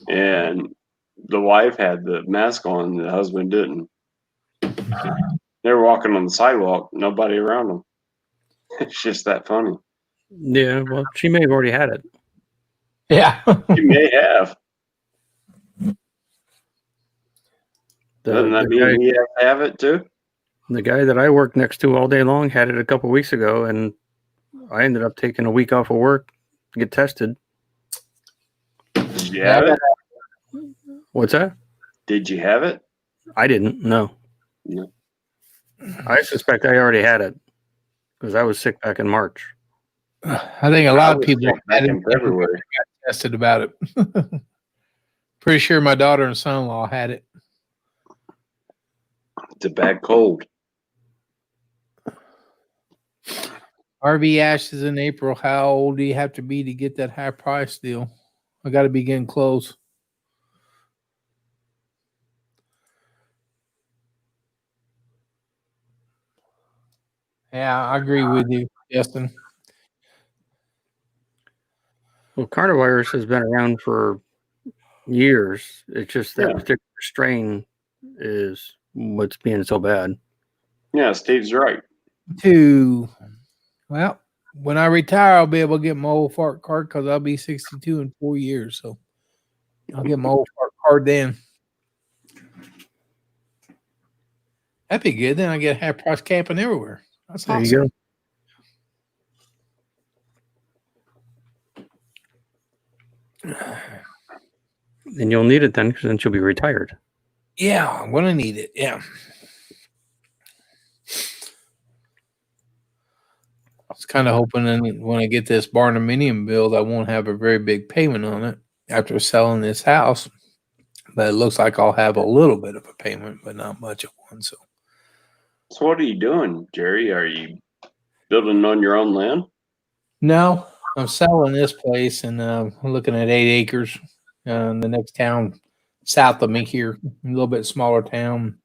And the wife had the mask on, the husband didn't. They were walking on the sidewalk, nobody around them. It's just that funny. Yeah, well, she may have already had it. Yeah. You may have. Doesn't that mean he has to have it too? The guy that I worked next to all day long had it a couple weeks ago, and I ended up taking a week off of work to get tested. Did you have it? What's that? Did you have it? I didn't. No. No. I suspect I already had it because I was sick back in March. I think a lot of people back in February got tested about it. Pretty sure my daughter and son-in-law had it. It's a bad cold. RV Ashes in April. How old do you have to be to get that high price deal? I got to be getting close. Yeah, I agree with you, Justin. Well, coronavirus has been around for years. It's just that particular strain is what's being so bad. Yeah, Steve's right. Well, when I retire, I'll be able to get my old fart card because I'll be 62 in 4 years. So I'll get my old fart card then. That'd be good. Then I get half price camping everywhere. That's There awesome. you go. And you'll need it then because then you'll be retired. Yeah, I'm going to need it. Yeah. I was kind of hoping that when I get this barndominium build, I won't have a very big payment on it after selling this house. But it looks like I'll have a little bit of a payment, but not much of one. So what are you doing, Jerry? Are you building on your own land? No, I'm selling this place and I'm looking at 8 acres in the next town south of me here, a little bit smaller town.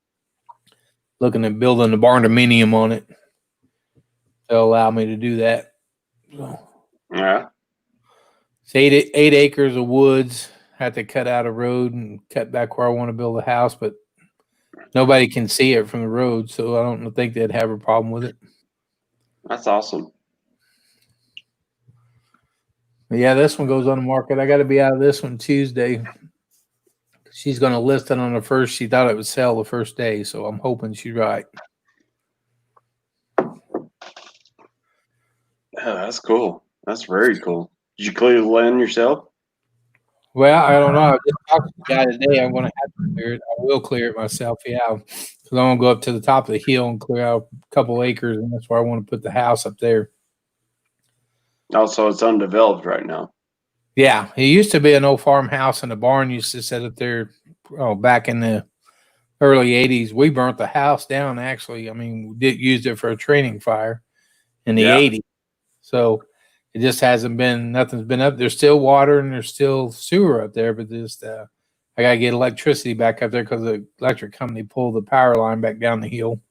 Looking at building a barndominium on it. They'll allow me to do that. So, Yeah. it's 8 acres of woods. Had to cut out a road and cut back where I want to build a house, but nobody can see it from the road, so I don't think they'd have a problem with it. That's awesome. But yeah, this one goes on the market. I got to be out of this one Tuesday. She's going to list it on the first. She thought it would sell the first day, so I'm hoping she's right. Oh, that's cool. That's very cool. Did you clear the land yourself? Well, I don't know. I just talked to the guy today. I'm going to have to clear it. I will clear it myself, yeah. Because I'm going to go up to the top of the hill and clear out a couple acres, and that's where I want to put the house up there. Also, it's undeveloped right now. Yeah, it used to be an old farmhouse, and the barn used to sit up there. Oh, back in the early '80s, we burnt the house down. Actually, I mean, we did use it for a training fire in the Yeah. '80s. So it just hasn't been. Nothing's been up. There's still water and there's still sewer up there, but just I gotta get electricity back up there because the electric company pulled the power line back down the hill.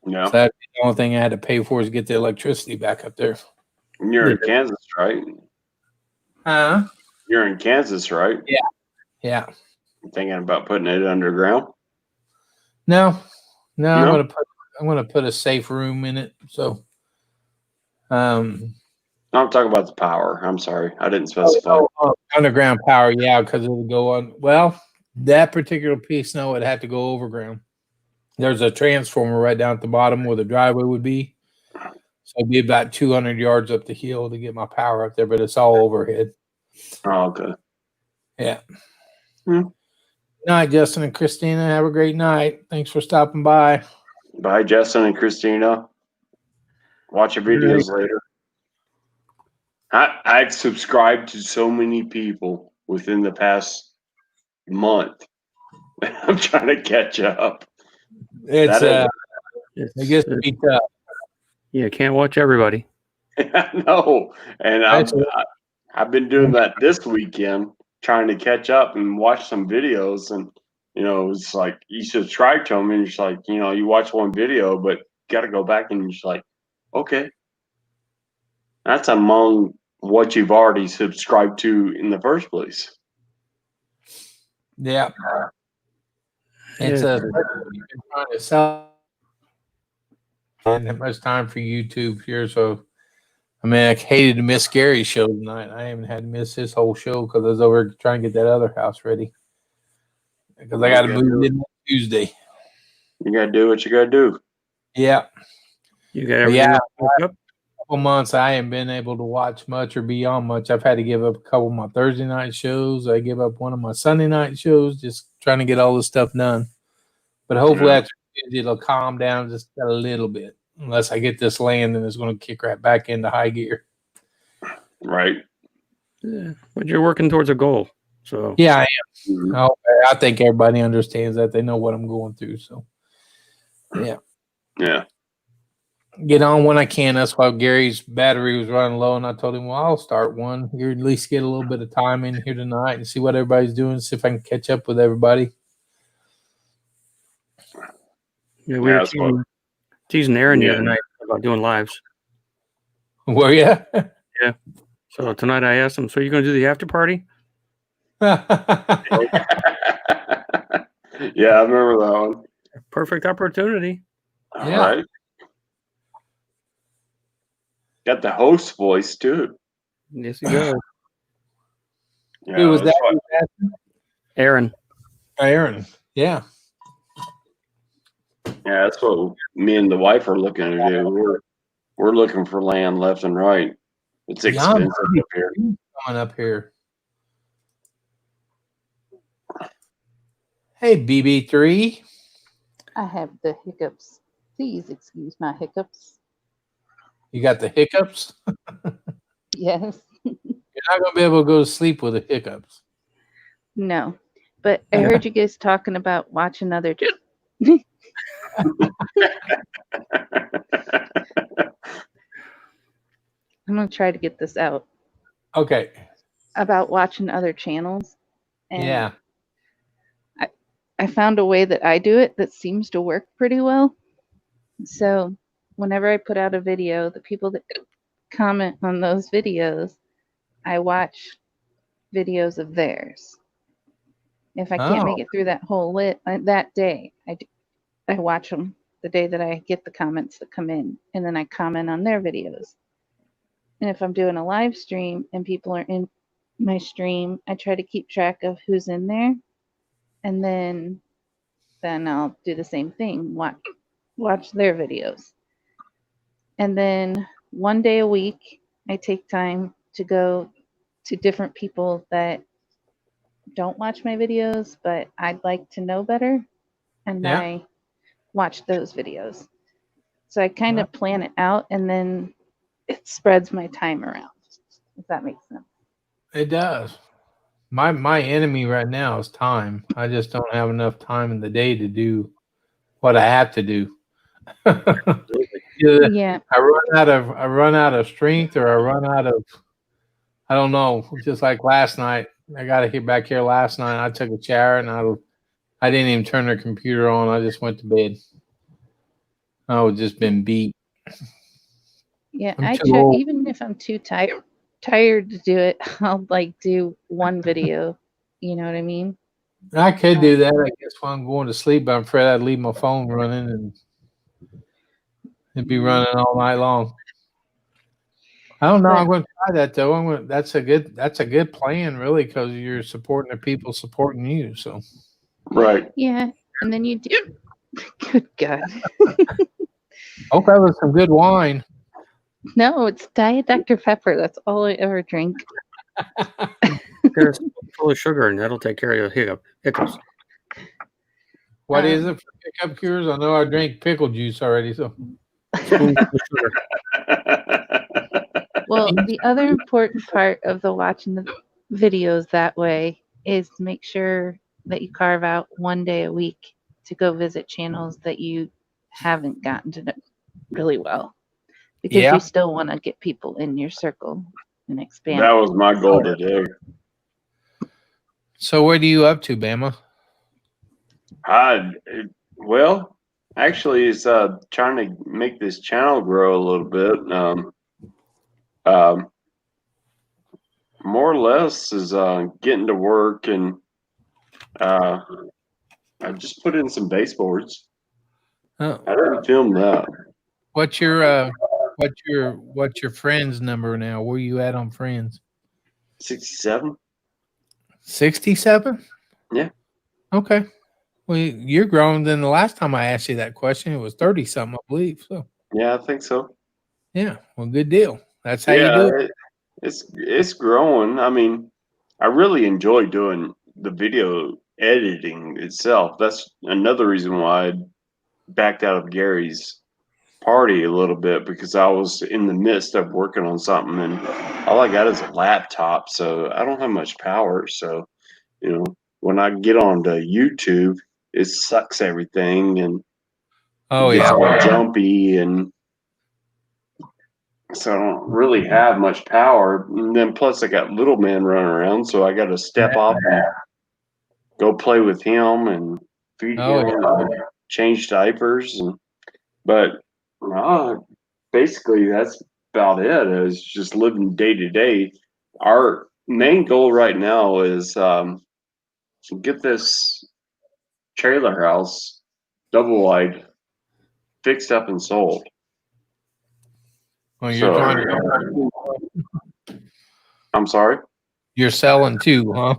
Yeah. So that's the only thing I had to pay for is get the electricity back up there. And you're in Kansas, right? You're in Kansas, right? Yeah. You thinking about putting it underground? No. No? I'm gonna put a safe room in it. So I'm talking about the power. I'm sorry, I didn't specify. Underground power, yeah, because it would go on. Well, that particular piece, no, it had to go overground. There's a transformer right down at the bottom where the driveway would be. So it'd be about 200 yards up the hill to get my power up there, but it's all overhead. Oh, okay. Yeah. Hmm. Night, Justin and Christina. Have a great night. Thanks for stopping by. Bye, Justin and Christina. Watch your videos later. I've subscribed to so many people within the past month. I'm trying to catch up. It's That it gets to be tough. Yeah, can't watch everybody. No, and I've been doing that this weekend, trying to catch up and watch some videos, and it's like you subscribe to them, and it's like you watch one video, but got to go back and you're just like, okay, that's among what you've already subscribed to in the first place. Yeah. It's Yeah. you've been trying to sell and that much time for YouTube here. So, I mean, I hated to miss Gary's show tonight. I even had to miss his whole show because I was over trying to get that other house ready. Because I got to move in Tuesday. You got to do what you got to do. Yeah. You got everything up? Couple months I haven't been able to watch much or be on much. I've had to give up a couple of my Thursday night shows. I give up one of my Sunday night shows, just trying to get all this stuff done. But hopefully after it'll calm down just a little bit. Unless I get this land, then it's going to kick right back into high gear. Right. Yeah, but you're working towards a goal. So yeah, I am. Mm-hmm. I think everybody understands that. They know what I'm going through. So yeah. Get on when I can. That's why Gary's battery was running low, and I told him, well, I'll start one. You at least get a little bit of time in here tonight and see what everybody's doing, see if I can catch up with everybody. Yeah, we were teasing Aaron the other night about doing lives. Were you? Yeah. So tonight I asked him, so you're going to do the after party? Yeah, I remember that one. Perfect opportunity. All right. Got the host voice too. Yes, you go. Who was that? Aaron. Aaron. Yeah. Yeah, that's what me and the wife are looking to do. We're looking for land left and right. It's expensive up here. Coming up here. Hey, BB3. I have the hiccups. Please excuse my hiccups. You got the hiccups? Yes. You're not going to be able to go to sleep with the hiccups. No. But I heard you guys talking about watching other... I'm going to try to get this out. Okay. About watching other channels. And yeah. I found a way that I do it that seems to work pretty well. So whenever I put out a video, the people that comment on those videos, I watch videos of theirs. If I can't make it through that whole that day, I watch them the day that I get the comments that come in, and then I comment on their videos. And if I'm doing a live stream and people are in my stream, I try to keep track of who's in there, and then I'll do the same thing, watch their videos. And then one day a week, I take time to go to different people that don't watch my videos, but I'd like to know better, and Yeah. I watch those videos. So I kind of plan it out, and then it spreads my time around, if that makes sense. It does. My enemy right now is time. I just don't have enough time in the day to do what I have to do. Either Yeah. I run out of strength, or I run out of, I don't know. Just like last night, I got to get back here last night. I took a shower and I didn't even turn the computer on. I just went to bed. I was just been beat. Yeah, I'm I too try, old. even if I'm too tired to do it, I'll like do one video. You know what I mean? I could do that, I guess, while I'm going to sleep, but I'm afraid I'd leave my phone running and it'd be running all night long. I don't know. I'm going to try that though. That's a good plan, really, because you're supporting the people supporting you. So Right. Yeah, and then you do. Good God. hope that was some good wine. No, it's Diet Dr. Pepper. That's all I ever drink. Get a spoonful of sugar, and that'll take care of your hiccups. What is it for pickup cures? I know I drank pickle juice already. So Spoonful of sugar. Well, the other important part of the watching the videos that way is to make sure that you carve out one day a week to go visit channels that you haven't gotten to know really well, because Yeah. you still want to get people in your circle and expand. That was my goal today. So what are you up to, Bama? Well, actually, it's trying to make this channel grow a little bit. More or less is getting to work, and I just put in some baseboards. Oh, I didn't film that. what's your friends number now? Where you at on friends? 67. 67? Yeah. Okay. Well, you're growing than the last time I asked you that question. It was 30 something, I believe. So Yeah, I think so. yeah, well, good deal. That's how you do it. It's growing. I mean, I really enjoy doing the video editing itself. That's another reason why I backed out of Gary's party a little bit, because I was in the midst of working on something, and all I got is a laptop, so I don't have much power. So, when I get onto YouTube, it sucks everything, and Oh it gets yeah. all jumpy, and so I don't really have much power. And then plus I got little man running around, so I got to step off and go play with him and feed Oh, him and change diapers. But basically that's about it. Is just living day to day. Our main goal right now is get this trailer house double wide fixed up and sold. Well, you're So- trying to, I'm sorry. you're selling too, huh?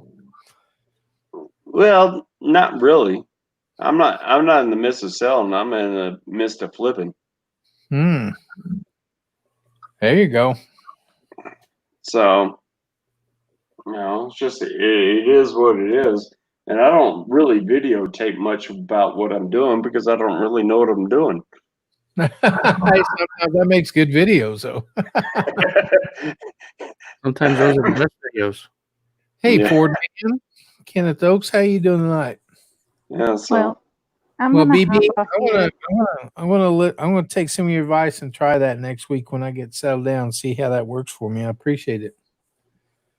Well, not really. I'm not in the midst of selling. I'm in the midst of flipping. Hmm. There you go. So, it's just it is what it is. And I don't really videotape much about what I'm doing because I don't really know what I'm doing. Sometimes that makes good videos, though. Sometimes those are the best videos. Hey, Yeah. Ford man, Kenneth Oaks, how you doing tonight? Yeah. So Well, I'm Well, gonna BB, hop off here. I'm gonna take some of your advice and try that next week when I get settled down and see how that works for me. I appreciate it.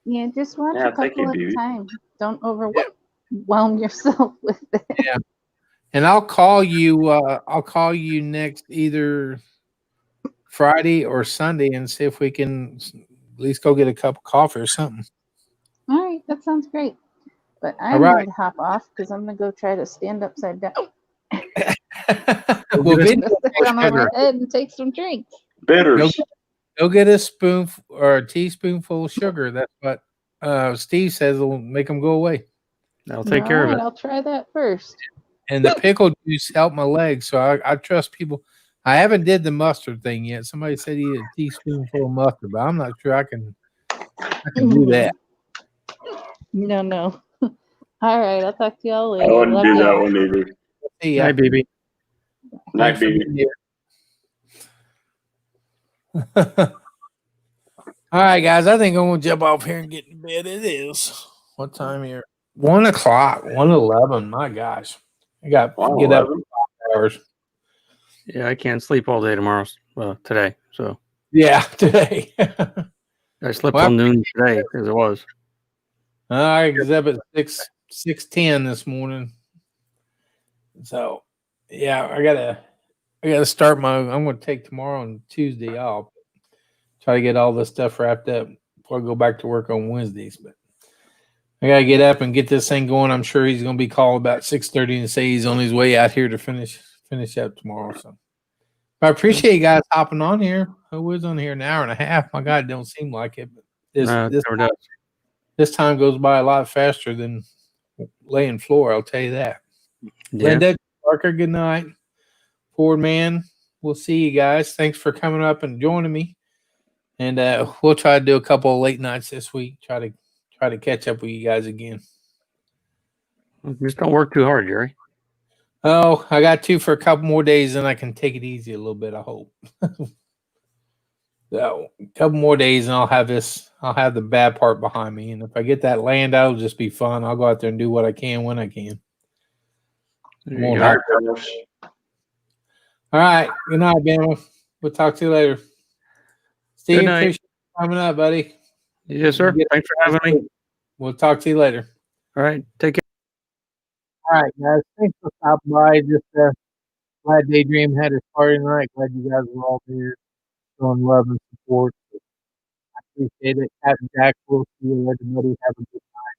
Yeah, just watch Yeah, a thank you, couple at a BB. time. Don't overwhelm yourself with it. Yeah. And I'll call you. I'll call you next either Friday or Sunday and see if we can at least go get a cup of coffee or something. All right, that sounds great. But All I'm right. going to hop off because I'm going to go try to stand upside down. Well, get video Sit on my sugar. head and take some drinks. bitters. Go get a spoon or a teaspoonful of sugar. That's what Steve says will make them go away. I'll take care of it. I'll try that first. And the pickle juice helped my legs, so I trust people. I haven't did the mustard thing yet. Somebody said he had a teaspoonful of mustard, but I'm not sure I can do that. No. All right, I'll talk to y'all I later. wouldn't Love do that y'all. one either. See Hi, ya. BB. Night, Thanks for baby. being here. All right, guys. I think I'm gonna jump off here and get in bed. It is what time here? 1 o'clock. 1:11. My gosh, I got to Wow, get up 11. 5 hours. Yeah, I can't sleep all day tomorrow. Today. So Yeah, today. I slept Well, till noon today as it was. I was up at 6:10 this morning. So yeah, I gotta start I'm gonna take tomorrow and Tuesday off. Try to get all this stuff wrapped up before I go back to work on Wednesdays. But I gotta get up and get this thing going. I'm sure he's gonna be called about 6:30 and say he's on his way out here to finish up tomorrow. So I appreciate you guys hopping on here. I was on here an hour and a half. My God, it don't seem like it, but this time goes by a lot faster than laying floor, I'll tell you that. Yeah. Linda, Parker, good night. Ford man, we'll see you guys. Thanks for coming up and joining me. And we'll try to do a couple of late nights this week. Try to catch up with you guys again. Just don't work too hard, Jerry. Oh, I got to for a couple more days, and I can take it easy a little bit, I hope. So a couple more days and I'll have the bad part behind me. And if I get that land, that'll just be fun. I'll go out there and do what I can when I can. There you All go. right, Josh. All right. Good night, Ben. We'll talk to you later. Steve, Good night. appreciate you coming up, buddy. Yes, sir. Thanks for having me. We'll talk to you later. All right. Take care. All right, guys. Thanks for stopping by. Just glad Daydream had his party tonight. Glad you guys were all there showing love and support. I appreciate it. Captainjack, we'll see you. Everybody have a good night.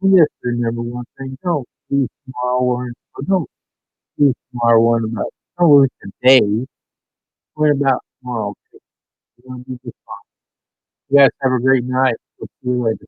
And just remember one thing. Don't lose tomorrow worrying, or don't lose tomorrow worrying about, don't lose today. Worry about tomorrow. You're going to be just fine. You guys have a great night. We'll see you later.